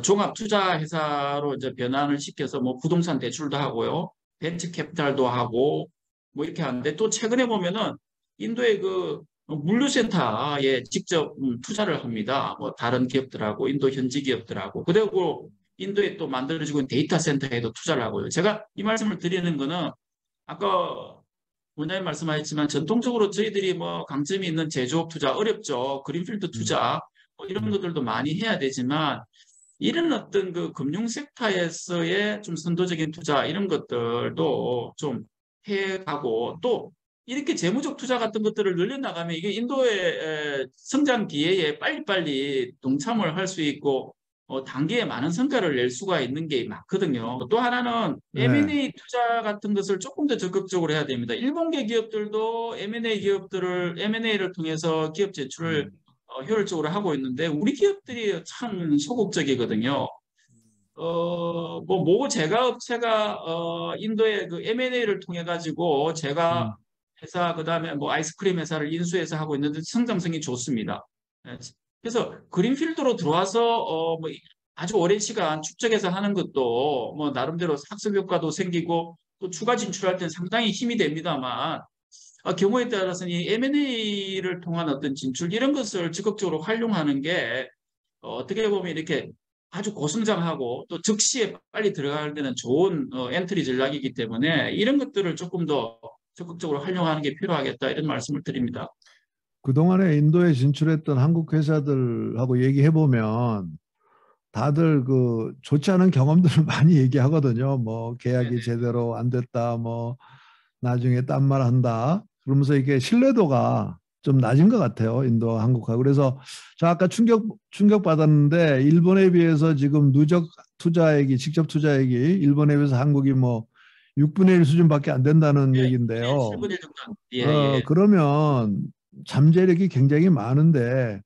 종합 투자 회사로 이제 변환을 시켜서 뭐 부동산 대출도 하고요. 벤처 캐피탈도 하고 뭐 이렇게 하는데 또 최근에 보면은 인도의 그 물류센터에 직접 투자를 합니다. 뭐 다른 기업들하고 인도 현지 기업들하고 그리고 인도에 또 만들어지고 있는 데이터 센터에도 투자를 하고요. 제가 이 말씀을 드리는 거는 아까 원장님 말씀하셨지만 전통적으로 저희들이 뭐 강점이 있는 제조업 투자 어렵죠. 그린필드 음, 투자 뭐 이런 음, 것들도 많이 해야 되지만 이런 어떤 그 금융 섹터에서의 좀 선도적인 투자 이런 것들도 좀 해가고 또 이렇게 재무적 투자 같은 것들을 늘려나가면 이게 인도의 성장 기회에 빨리빨리 동참을 할 수 있고 단기에 많은 성과를 낼 수가 있는 게 많거든요. 또 하나는 네. M&A 투자 같은 것을 조금 더 적극적으로 해야 됩니다. 일본계 기업들도 M&A를 통해서 기업 제출을 음, 효율적으로 하고 있는데 우리 기업들이 참 소극적이거든요. 뭐 제가 업체가 인도의 그 M&A를 통해 가지고 제가 음, 회사 그다음에 뭐 아이스크림 회사를 인수해서 하고 있는데 성장성이 좋습니다. 예, 그래서 그린필드로 들어와서 뭐 아주 오랜 시간 축적해서 하는 것도 뭐 나름대로 학습 효과도 생기고 또 추가 진출할 때는 상당히 힘이 됩니다만 경우에 따라서는 이 M&A를 통한 어떤 진출 이런 것을 적극적으로 활용하는 게 어떻게 보면 이렇게 아주 고성장하고 또 즉시에 빨리 들어갈 때는 좋은 엔트리 전략이기 때문에 이런 것들을 조금 더 적극적으로 활용하는 게 필요하겠다 이런 말씀을 드립니다. 그동안에 인도에 진출했던 한국 회사들하고 얘기해 보면 다들 그 좋지 않은 경험들을 많이 얘기하거든요. 뭐 계약이 네네. 제대로 안 됐다, 뭐 나중에 딴 말 한다. 그러면서 이게 신뢰도가 좀 낮은 것 같아요. 인도와 한국하고. 그래서 저 아까 충격 받았는데 일본에 비해서 지금 누적 투자액이 직접 투자액이 일본에 비해서 한국이 뭐 6분의 1 수준밖에 안 된다는 네, 얘기인데요. 7분의 1 정도. 예, 예. 그러면 잠재력이 굉장히 많은데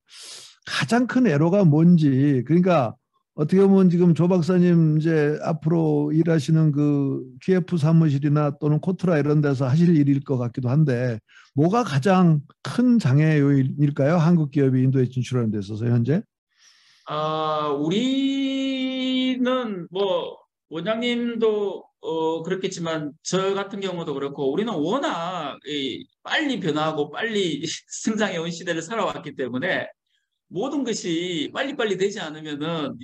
가장 큰 애로가 뭔지 그러니까 어떻게 보면 지금 조 박사님 이제 앞으로 일하시는 그 QF 사무실이나 또는 코트라 이런 데서 하실 일일 것 같기도 한데 뭐가 가장 큰 장애 요인일까요? 한국 기업이 인도에 진출하는 데 있어서 현재? 우리는 뭐 원장님도 그렇겠지만 저 같은 경우도 그렇고 우리는 워낙 빨리 변화하고 빨리 성장해 온 시대를 살아왔기 때문에 모든 것이 빨리빨리 되지 않으면은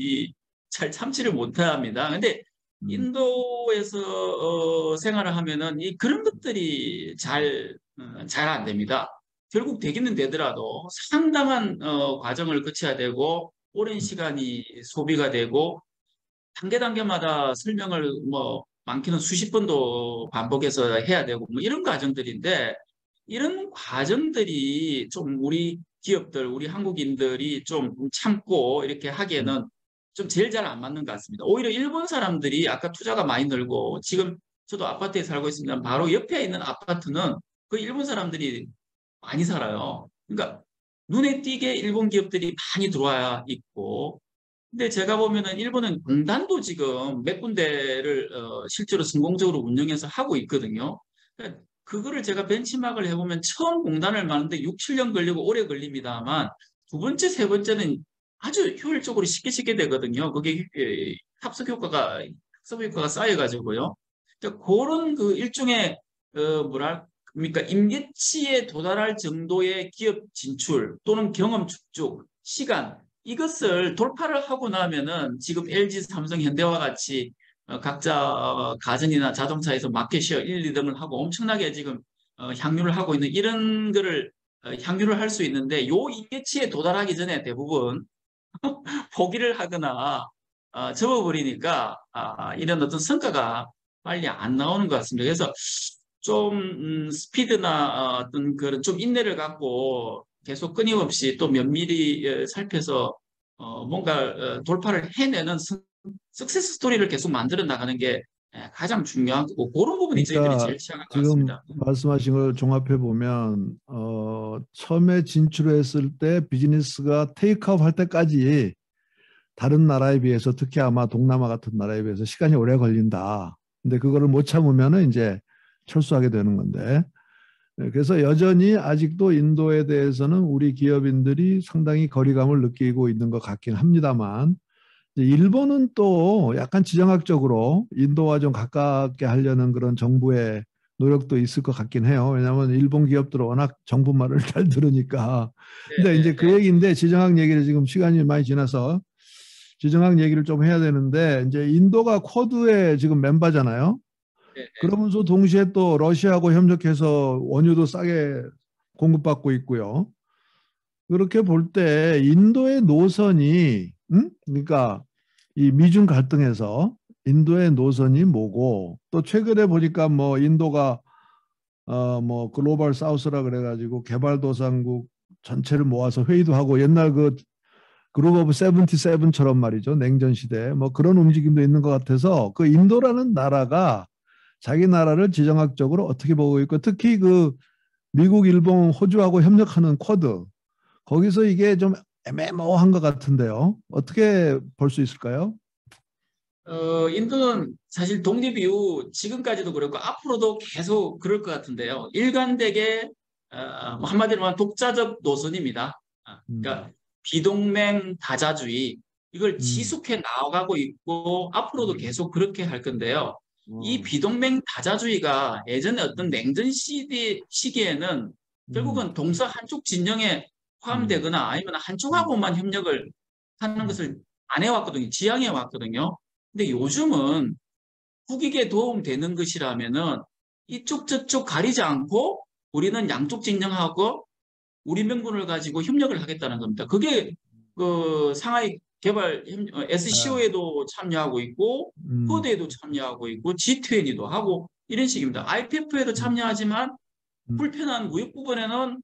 잘 참지를 못합니다. 근데 음, 인도에서 생활을 하면은 그런 것들이 잘 안 됩니다. 결국 되기는 되더라도 상당한 과정을 거쳐야 되고 오랜 시간이 소비가 되고 단계마다 설명을 뭐 많게는 수십 번도 반복해서 해야 되고 뭐 이런 과정들인데 이런 과정들이 좀 우리 기업들, 우리 한국인들이 좀 참고 이렇게 음, 하기에는 좀 제일 잘 안 맞는 것 같습니다. 오히려 일본 사람들이 아까 투자가 많이 늘고 지금 저도 아파트에 살고 있습니다. 바로 옆에 있는 아파트는 그 일본 사람들이 많이 살아요. 그러니까 눈에 띄게 일본 기업들이 많이 들어와 있고 근데 제가 보면은 일본은 공단도 지금 몇 군데를 실제로 성공적으로 운영해서 하고 있거든요. 그러니까 그거를 제가 벤치마크를 해보면 처음 공단을 마는데 6, 7년 걸리고 오래 걸립니다만 두 번째, 세 번째는 아주 효율적으로 쉽게 되거든요. 그게 합석 효과가 쌓여가지고요. 그러니까 그런 그 일종의 뭐랄까 임계치에 도달할 정도의 기업 진출 또는 경험 축적, 시간 이것을 돌파를 하고 나면은 지금 LG, 삼성, 현대와 같이 각자 가전이나 자동차에서 마켓쉐어 1, 2등을 하고 엄청나게 지금 향유를 하고 있는 이런 거를 향유를 할 수 있는데 요 임계치에 도달하기 전에 대부분 포기를 하거나 접어버리니까 이런 어떤 성과가 빨리 안 나오는 것 같습니다. 그래서 좀 스피드나 어떤 그런 좀 인내를 갖고 계속 끊임없이 또 면밀히 살펴서 뭔가 돌파를 해내는 석세스 스토리를 계속 만들어 나가는 게 가장 중요한 거고 그런 부분이 저희들이 그러니까 제일 취약한 것 지금 같습니다. 말씀하신 걸 종합해 보면 처음에 진출했을 때 비즈니스가 테이크아웃 할 때까지 다른 나라에 비해서 특히 아마 동남아 같은 나라에 비해서 시간이 오래 걸린다. 근데 그거를 못 참으면은 이제 철수하게 되는 건데. 그래서 여전히 아직도 인도에 대해서는 우리 기업인들이 상당히 거리감을 느끼고 있는 것 같긴 합니다만, 일본은 또 약간 지정학적으로 인도와 좀 가깝게 하려는 그런 정부의 노력도 있을 것 같긴 해요. 왜냐하면 일본 기업들은 워낙 정부 말을 잘 들으니까. 네, 근데 네, 이제 그 네, 얘기인데 지정학 얘기를 지금 시간이 많이 지나서 지정학 얘기를 좀 해야 되는데 이제 인도가 쿼드의 지금 멤버잖아요. 네, 네. 그러면서 동시에 또 러시아하고 협력해서 원유도 싸게 공급받고 있고요. 그렇게 볼 때 인도의 노선이 그러니까 이 미중 갈등에서 인도의 노선이 뭐고 또 최근에 보니까 뭐 인도가 뭐 글로벌 사우스라 그래가지고 개발도상국 전체를 모아서 회의도 하고 옛날 그 그룹 오브 77처럼 말이죠. 냉전 시대 뭐 그런 움직임도 있는 것 같아서 그 인도라는 나라가 자기 나라를 지정학적으로 어떻게 보고 있고 특히 그 미국, 일본, 호주하고 협력하는 쿼드 거기서 이게 좀 애매모호한 것 같은데요. 어떻게 볼 수 있을까요? 인도는 사실 독립 이후 지금까지도 그렇고 앞으로도 계속 그럴 것 같은데요. 일관되게 뭐 한마디로 말하면 독자적 노선입니다. 음, 그러니까 비동맹 다자주의 이걸 음, 지속해 나가고 있고 앞으로도 음, 계속 그렇게 할 건데요. 이 어, 비동맹 다자주의가 예전에 어떤 냉전 시기에는 음, 결국은 동서 한쪽 진영에 음, 포함되거나 아니면 음, 한쪽하고만 협력을 하는 음, 것을 안 해왔거든요. 지향해 왔거든요. 근데 요즘은 국익에 도움되는 것이라면은 이쪽 저쪽 가리지 않고 우리는 양쪽 진영하고 우리 명분을 가지고 협력을 하겠다는 겁니다. 그게 그 상하이 개발 아, SCO에도 참여하고 있고 음, 쿼드에도 참여하고 있고 G20도 하고 이런 식입니다. IPF에도 음, 참여하지만 음, 불편한 무역 부분에는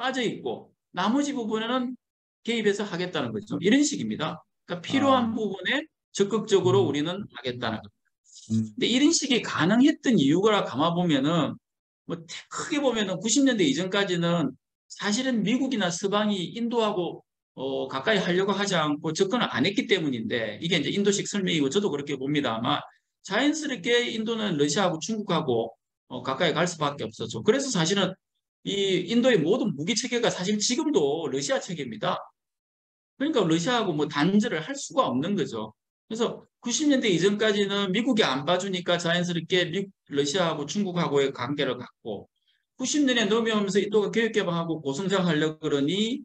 빠져 있고 나머지 부분에는 개입해서 하겠다는 거죠. 이런 식입니다. 그러니까 필요한 아, 부분에 적극적으로 음, 우리는 하겠다는 거죠. 음, 근데 이런 식이 가능했던 이유가 감아 보면은 뭐 크게 보면은 90년대 이전까지는 사실은 미국이나 서방이 인도하고 가까이 하려고 하지 않고 접근을 안 했기 때문인데 이게 이제 인도식 설명이고 저도 그렇게 봅니다. 아마 자연스럽게 인도는 러시아하고 중국하고 가까이 갈 수밖에 없었죠. 그래서 사실은 이 인도의 모든 무기 체계가 사실 지금도 러시아 체계입니다. 그러니까 러시아하고 뭐 단절을 할 수가 없는 거죠. 그래서 90년대 이전까지는 미국이 안 봐주니까 자연스럽게 러시아하고 중국하고의 관계를 갖고 90년에 넘어오면서 인도가 교육개방하고 고성장하려고 그러니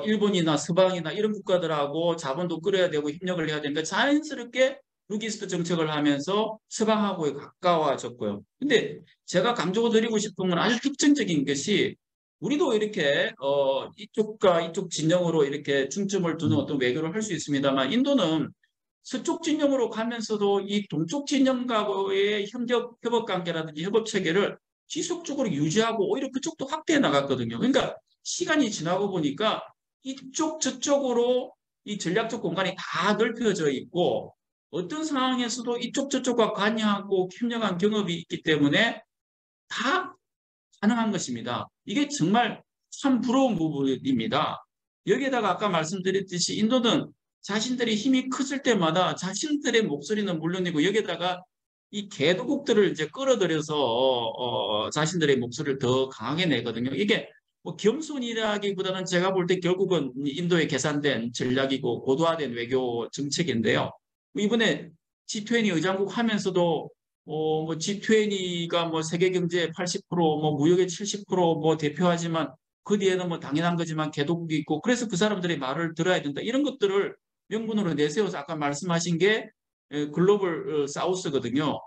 일본이나 서방이나 이런 국가들하고 자본도 끌어야 되고 협력을 해야 되니까 자연스럽게 루기스트 정책을 하면서 서방하고 가까워졌고요. 근데 제가 강조드리고 싶은 건 아주 특징적인 것이 우리도 이렇게 이쪽과 이쪽 진영으로 이렇게 중점을 두는 음, 어떤 외교를 할 수 있습니다만 인도는 서쪽 진영으로 가면서도 이 동쪽 진영과의 협업 관계라든지 협업 체계를 지속적으로 유지하고 오히려 그쪽도 확대해 나갔거든요. 그러니까 시간이 지나고 보니까 이쪽 저쪽으로 이 전략적 공간이 다 넓혀져 있고 어떤 상황에서도 이쪽 저쪽과 관여하고 협력한 경험이 있기 때문에 다 가능한 것입니다. 이게 정말 참 부러운 부분입니다. 여기에다가 아까 말씀드렸듯이 인도는 자신들의 힘이 커질 때마다 자신들의 목소리는 물론이고 여기에다가 이 개도국들을 이제 끌어들여서 자신들의 목소리를 더 강하게 내거든요. 이게 뭐 겸손이라기보다는 제가 볼 때 결국은 인도에 계산된 전략이고 고도화된 외교 정책인데요. 이번에 G20 의장국 하면서도 뭐 G20가 뭐 세계 경제의 80%뭐 무역의 70%뭐 대표하지만 그 뒤에는 뭐 당연한 거지만 개도국이 있고 그래서 그 사람들의 말을 들어야 된다. 이런 것들을 명분으로 내세워서 아까 말씀하신 게 글로벌 사우스거든요.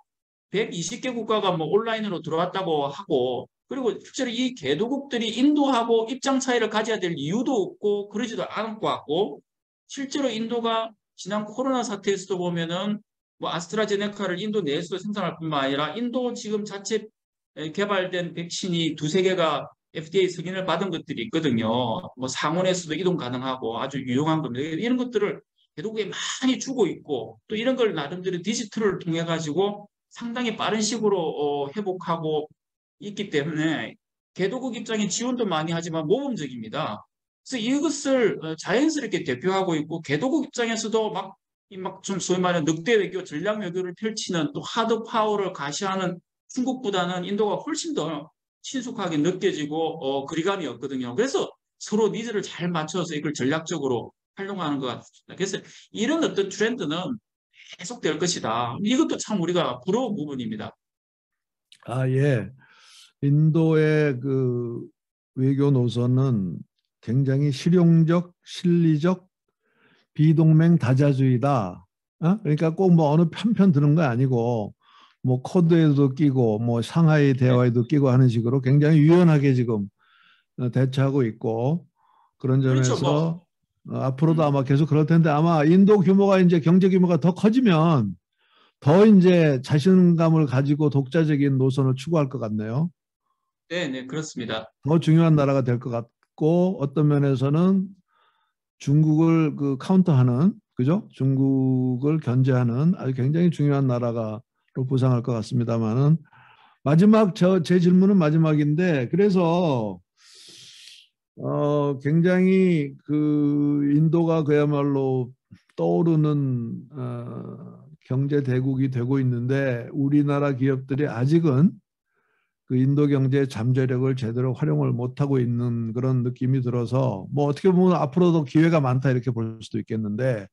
120개 국가가 뭐 온라인으로 들어왔다고 하고 그리고 실제로 이 개도국들이 인도하고 입장 차이를 가져야 될 이유도 없고 그러지도 않을 것 같고 실제로 인도가 지난 코로나 사태에서도 보면은 뭐 아스트라제네카를 인도 내에서 생산할 뿐만 아니라 인도 지금 자체 개발된 백신이 두세 개가 FDA 승인을 받은 것들이 있거든요. 뭐 상온에서도 이동 가능하고 아주 유용한 겁니다. 이런 것들을 개도국에 많이 주고 있고 또 이런 걸 나름대로 디지털을 통해 가지고 상당히 빠른 식으로 회복하고 있기 때문에 개도국 입장에 지원도 많이 하지만 모범적입니다. 그래서 이것을 자연스럽게 대표하고 있고 개도국 입장에서도 좀 소위 말하는 늑대 외교, 전략 외교를 펼치는 또 하드 파워를 가시하는 중국보다는 인도가 훨씬 더 친숙하게 느껴지고 거리감이 없거든요. 그래서 서로 니즈를 잘 맞춰서 이걸 전략적으로 활용하는 것 같습니다. 그래서 이런 어떤 트렌드는 계속될 것이다. 이것도 참 우리가 부러운 부분입니다. 아, 예. 인도의 그 외교 노선은 굉장히 실용적, 실리적, 비동맹 다자주의다. 그러니까 꼭 뭐 어느 편편 드는 거 아니고 뭐 코드에도 끼고 뭐 상하이 네. 대화에도 끼고 하는 식으로 굉장히 유연하게 지금 대처하고 있고 그런 그렇죠. 뭐, 점에서 앞으로도 음, 아마 계속 그럴 텐데 아마 인도 규모가 이제 경제 규모가 더 커지면 더 이제 자신감을 가지고 독자적인 노선을 추구할 것 같네요. 네, 네, 그렇습니다. 더 중요한 나라가 될 것 같고 어떤 면에서는 중국을 그 카운터하는 그죠? 중국을 견제하는 아주 굉장히 중요한 나라가로 부상할 것 같습니다만은 마지막 제 질문은 마지막인데 그래서 굉장히 그 인도가 그야말로 떠오르는 경제 대국이 되고 있는데 우리나라 기업들이 아직은 그 인도 경제의 잠재력을 제대로 활용을 못하고 있는 그런 느낌이 들어서 뭐 어떻게 보면 앞으로도 기회가 많다 이렇게 볼 수도 있겠는데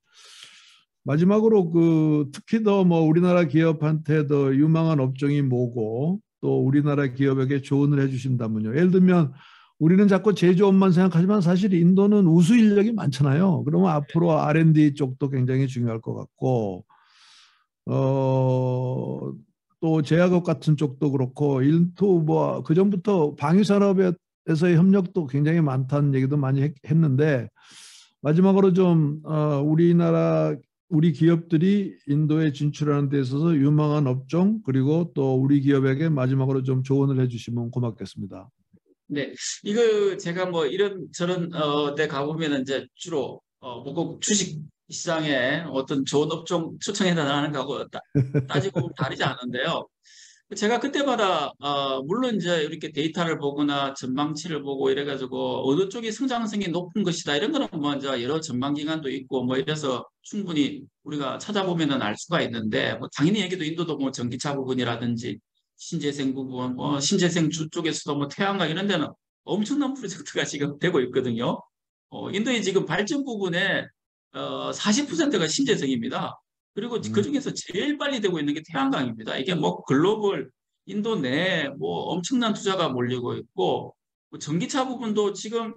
마지막으로 그 특히 더 뭐 우리나라 기업한테 더 유망한 업종이 뭐고 또 우리나라 기업에게 조언을 해주신다면요. 예를 들면 우리는 자꾸 제조업만 생각하지만 사실 인도는 우수 인력이 많잖아요. 그러면 앞으로 R&D 쪽도 굉장히 중요할 것 같고 어, 또 제약업 같은 쪽도 그렇고 일토 뭐 그전부터 방위산업에서의 협력도 굉장히 많다는 얘기도 많이 했는데 마지막으로 좀 우리나라 우리 기업들이 인도에 진출하는 데 있어서 유망한 업종 그리고 또 우리 기업에게 마지막으로 좀 조언을 해주시면 고맙겠습니다. 네, 이거 제가 뭐 이런 저런 데 가보면은 이제 주로 뭐 주식 시장에 어떤 좋은 업종 추천해달라는 거하고 따지고 보면 다르지 않은데요. 제가 그때마다 물론 이제 이렇게 데이터를 보거나 전망치를 보고 이래가지고 어느 쪽이 성장성이 높은 것이다 이런 거는 뭐 이제 여러 전망 기관도 있고 뭐 이래서 충분히 우리가 찾아보면은 알 수가 있는데 뭐 당연히 여기도 인도도 뭐 전기차 부분이라든지 신재생 부분, 뭐 신재생 주 쪽에서도 뭐 태양광 이런 데는 엄청난 프로젝트가 지금 되고 있거든요. 인도의 지금 발전 부분에 40%가 신재생입니다. 그리고 그 음, 중에서 제일 빨리 되고 있는 게 태양광입니다. 이게 뭐 글로벌 인도 내에 뭐 엄청난 투자가 몰리고 있고 뭐 전기차 부분도 지금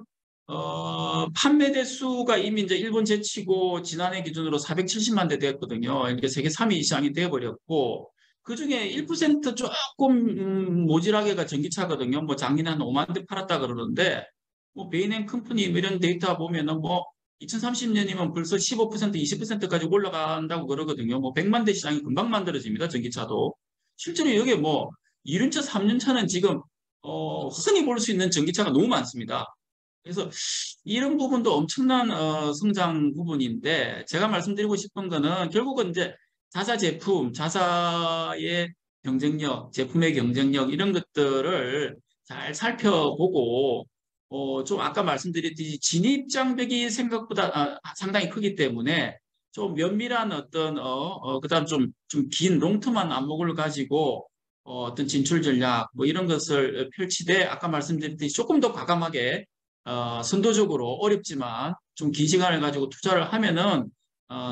판매 대수가 이미 이제 일본 제치고 지난해 기준으로 470만 대 됐거든요. 이게 세계 3위 시장이 돼버렸고 그중에 1% 조금 모질하게가 전기차거든요. 뭐 작년에 한 5만 대 팔았다 그러는데 뭐 베이넥 컴퍼니 이런 데이터 보면은 뭐 2030년이면 벌써 15% 20%까지 올라간다고 그러거든요. 뭐 100만 대 시장이 금방 만들어집니다. 전기차도. 실제로 여기 뭐 2년차, 3년차는 지금 흔히 볼 수 있는 전기차가 너무 많습니다. 그래서 이런 부분도 엄청난 성장 부분인데 제가 말씀드리고 싶은 거는 결국은 이제 자사 제품, 자사의 경쟁력, 제품의 경쟁력 이런 것들을 잘 살펴보고 좀 아까 말씀드렸듯이 진입 장벽이 생각보다 상당히 크기 때문에 좀 면밀한 어떤 그다음 좀 긴 롱텀한 안목을 가지고 어떤 진출 전략 뭐 이런 것을 펼치되 아까 말씀드렸듯이 조금 더 과감하게 선도적으로 어렵지만 좀 긴 시간을 가지고 투자를 하면은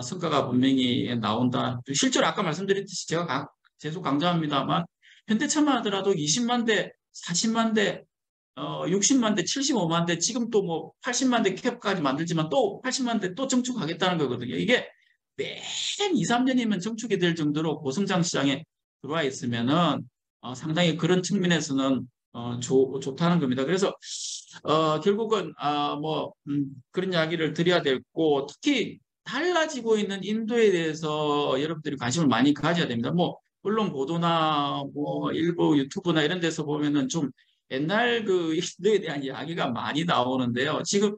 성과가 분명히 나온다. 실제로 아까 말씀드렸듯이 제가 계속 강조합니다만 현대차만 하더라도 20만 대, 40만 대, 60만 대, 75만 대, 지금 또 뭐 80만 대 캡까지 만들지만 또 80만 대 또 증축하겠다는 거거든요. 이게 매 2, 3년이면 증축이 될 정도로 고성장 시장에 들어와 있으면은 상당히 그런 측면에서는 좋다는 겁니다. 그래서 결국은 뭐 그런 이야기를 드려야 되고 특히 달라지고 있는 인도에 대해서 여러분들이 관심을 많이 가져야 됩니다. 뭐 언론 보도나 뭐 일부 유튜브나 이런 데서 보면은 좀 옛날 그 인도에 대한 이야기가 많이 나오는데요. 지금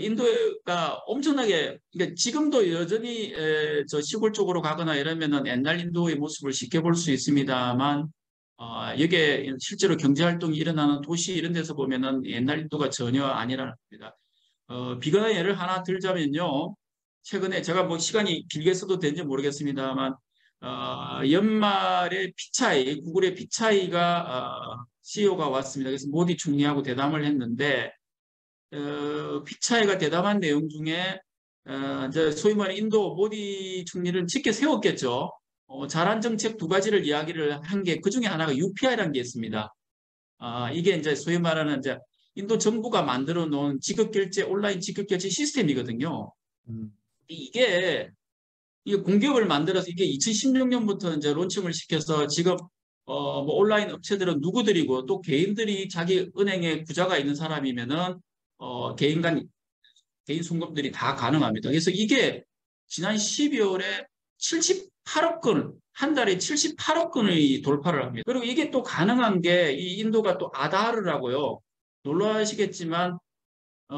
인도가 엄청나게 그러니까 지금도 여전히 저 시골 쪽으로 가거나 이러면은 옛날 인도의 모습을 쉽게 볼 수 있습니다만 여기에 실제로 경제 활동이 일어나는 도시 이런 데서 보면은 옛날 인도가 전혀 아니라는 겁니다. 비근한 예를 하나 들자면요. 최근에 제가 뭐 시간이 길게 써도 되는지 모르겠습니다만 연말에 피차이 구글의 피차이가 CEO가 왔습니다. 그래서 모디 총리하고 대담을 했는데 피차이가 대담한 내용 중에 이제 소위 말하는 인도 모디 총리를 짙게 세웠겠죠. 잘한 정책 두 가지를 이야기를 한 게 그 중에 하나가 UPI라는 게 있습니다. 이게 이제 소위 말하는 이제 인도 정부가 만들어 놓은 지급결제 온라인 지급결제 시스템이거든요. 음, 이게 이게 공기업을 만들어서 이게 2016년부터 이제 론칭을 시켜서 지금 뭐 온라인 업체들은 누구들이고 또 개인들이 자기 은행에 구자가 있는 사람이면은 개인 송금들이 다 가능합니다. 그래서 이게 지난 12월에 78억 건, 한 달에 78억 건의 돌파를 합니다. 그리고 이게 또 가능한 게 이 인도가 또 아다르라고요. 놀라시겠지만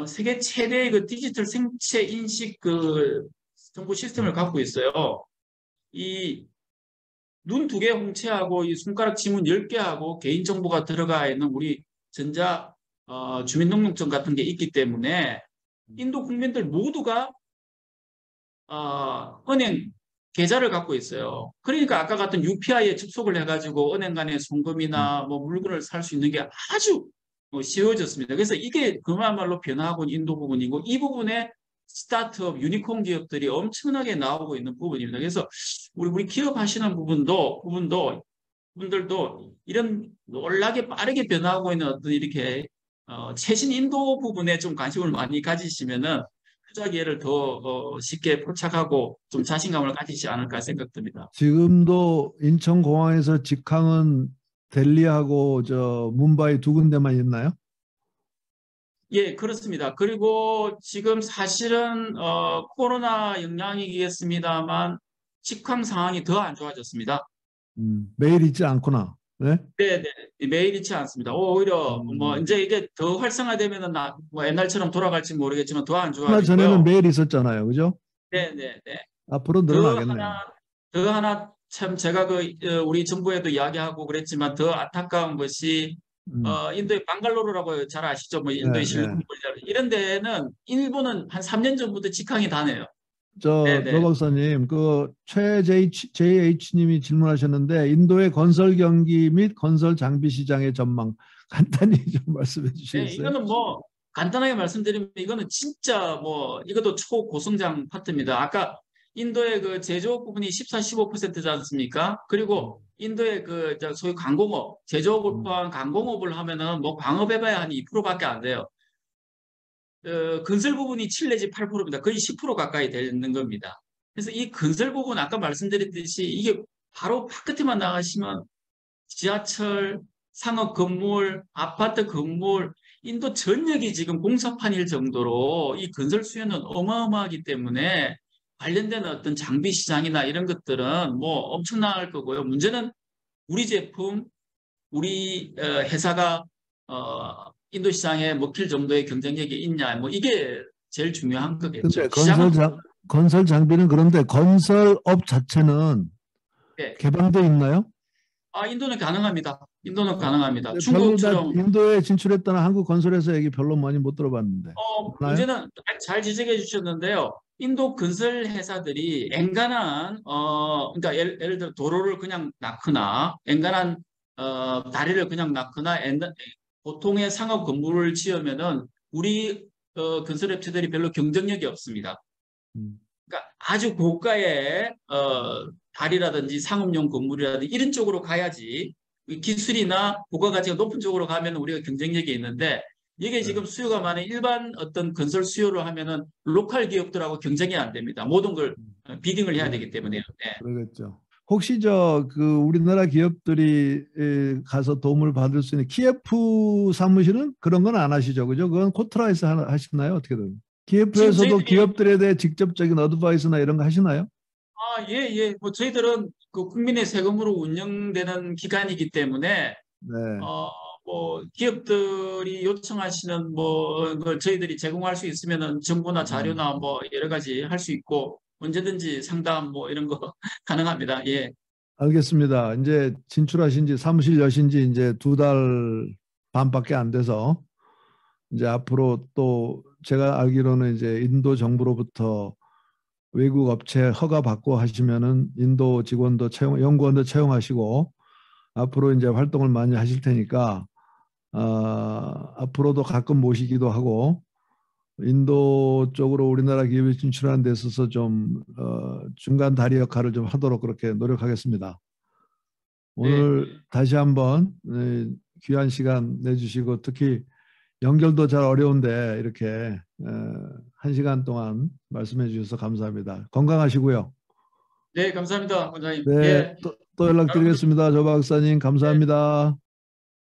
세계 최대의 그 디지털 생체 인식 그 정보 시스템을 갖고 있어요. 이 눈 두 개 홍채하고 이 손가락 지문 10개하고 개인정보가 들어가 있는 우리 전자 주민등록증 같은 게 있기 때문에 인도 국민들 모두가 은행 계좌를 갖고 있어요. 그러니까 아까 같은 UPI에 접속을 해가지고 은행 간의 음. 송금이나 뭐 물건을 살 수 있는 게 아주 쉬워졌습니다. 그래서 이게 그야말로 변화하고 있는 인도 부분이고 이 부분에 스타트업, 유니콘 기업들이 엄청나게 나오고 있는 부분입니다. 그래서 우리 기업 하시는 분들도 이런 놀라게 빠르게 변화하고 있는 어떤 이렇게 최신 인도 부분에 좀 관심을 많이 가지시면은 투자 기회를 더 쉽게 포착하고 좀 자신감을 가지지 않을까 생각됩니다. 지금도 인천공항에서 직항은 델리하고 저 뭄바이 두 군데만 있나요? 예, 그렇습니다. 그리고 지금 사실은 코로나 영향이겠습니다만 직항 상황이 더 안 좋아졌습니다. 매일 있지 않구나. 네? 네, 네. 매일 있지 않습니다. 오히려 뭐 음, 이제 이게 더 활성화되면은 뭐 옛날처럼 돌아갈지 모르겠지만 더 안 코로나 전에는 좋아지고요. 매일 있었잖아요. 그죠? 네, 네, 네. 앞으로 더 늘어나겠네요. 하나, 더 하나 참 제가 우리 정부에도 이야기하고 그랬지만 더 안타까운 것이 음, 인도의 방갈로르라고 잘 아시죠? 뭐 인도의 네, 네. 실리콘밸리 이런 데는 일본은 한 3년 전부터 직항이 다네요. 네, 조 네. 박사님, 그 JH님이 질문하셨는데 인도의 건설 경기 및 건설 장비 시장의 전망 간단히 좀 말씀해 네, 주시겠어요? 이거는 뭐 간단하게 말씀드리면 이거는 진짜 뭐 이것도 초고성장 파트입니다. 아까 인도의 그 제조업 부분이 14, 15%지 않습니까? 그리고 인도의 그 소위 광공업, 제조업을 음, 포함한 광공업을 하면은 뭐 광업해봐야 한 2%밖에 안 돼요. 건설 부분이 7 내지 8%입니다. 거의 10% 가까이 되는 겁니다. 그래서 이 건설 부분 아까 말씀드렸듯이 이게 바로 바깥에만 나가시면 지하철, 상업 건물, 아파트 건물, 인도 전역이 지금 공사판일 정도로 이 건설 수요는 어마어마하기 때문에 관련된 어떤 장비 시장이나 이런 것들은 뭐 엄청날 거고요. 문제는 우리 제품, 우리 회사가 인도 시장에 먹힐 정도의 경쟁력이 있냐, 뭐 이게 제일 중요한 근데 거겠죠. 시장은 건설 장비는 그런데 건설업 자체는 네. 개방돼 있나요? 인도는 가능합니다. 인도는 어, 가능합니다. 근데 별로 나 중국처럼 인도에 진출했다는 한국 건설회사 얘기 별로 많이 못 들어봤는데. 많아요? 문제는 잘 지적해 주셨는데요. 인도 건설 회사들이 엔간한 그러니까 예를 들어 도로를 그냥 낳거나 엔간한 다리를 그냥 낳거나 보통의 상업 건물을 지으면은 우리 건설 업체들이 별로 경쟁력이 없습니다. 음. 그러니까 아주 고가의 다리라든지 상업용 건물이라든지 이런 쪽으로 가야지 기술이나 부가가치가 높은 쪽으로 가면 우리가 경쟁력이 있는데 이게 네. 지금 수요가 많은 일반 어떤 건설 수요를 하면은 로컬 기업들하고 경쟁이 안 됩니다. 모든 걸 비딩을 해야 그러, 되기 때문에요. 네. 그러겠죠. 혹시 그 우리나라 기업들이 가서 도움을 받을 수 있는 키예프 사무실은 그런 건 안 하시죠, 그죠? 그건 코트라에서 하시나요? 어떻게든? 지금 키예프에서도 저희들이 기업들에 대해 직접적인 어드바이스나 이런 거 하시나요? 예, 예. 뭐 저희들은 그 국민의 세금으로 운영되는 기관이기 때문에 네. 어, 뭐 기업들이 요청하시는 뭐 걸 저희들이 제공할 수 있으면은 정보나 음, 자료나 뭐 여러 가지 할 수 있고 언제든지 상담 뭐 이런 거 가능합니다. 예. 알겠습니다. 이제 진출하신 지 사무실 여신 지 이제 2달 반밖에 안 돼서 이제 앞으로 또 제가 알기로는 이제 인도 정부로부터 외국 업체 허가 받고 하시면은 인도 직원도 연구원도 채용하시고 앞으로 이제 활동을 많이 하실 테니까 앞으로도 가끔 모시기도 하고 인도 쪽으로 우리나라 기업이 진출하는 데 있어서 좀 중간 다리 역할을 좀 하도록 그렇게 노력하겠습니다. 네. 오늘 다시 한번 귀한 시간 내주시고 특히 연결도 잘 어려운데 이렇게 1시간 동안 말씀해 주셔서 감사합니다. 건강하시고요. 네, 감사합니다, 원장님. 네, 예. 또 여러분들 연락드리겠습니다. 조 박사님 네. 감사합니다.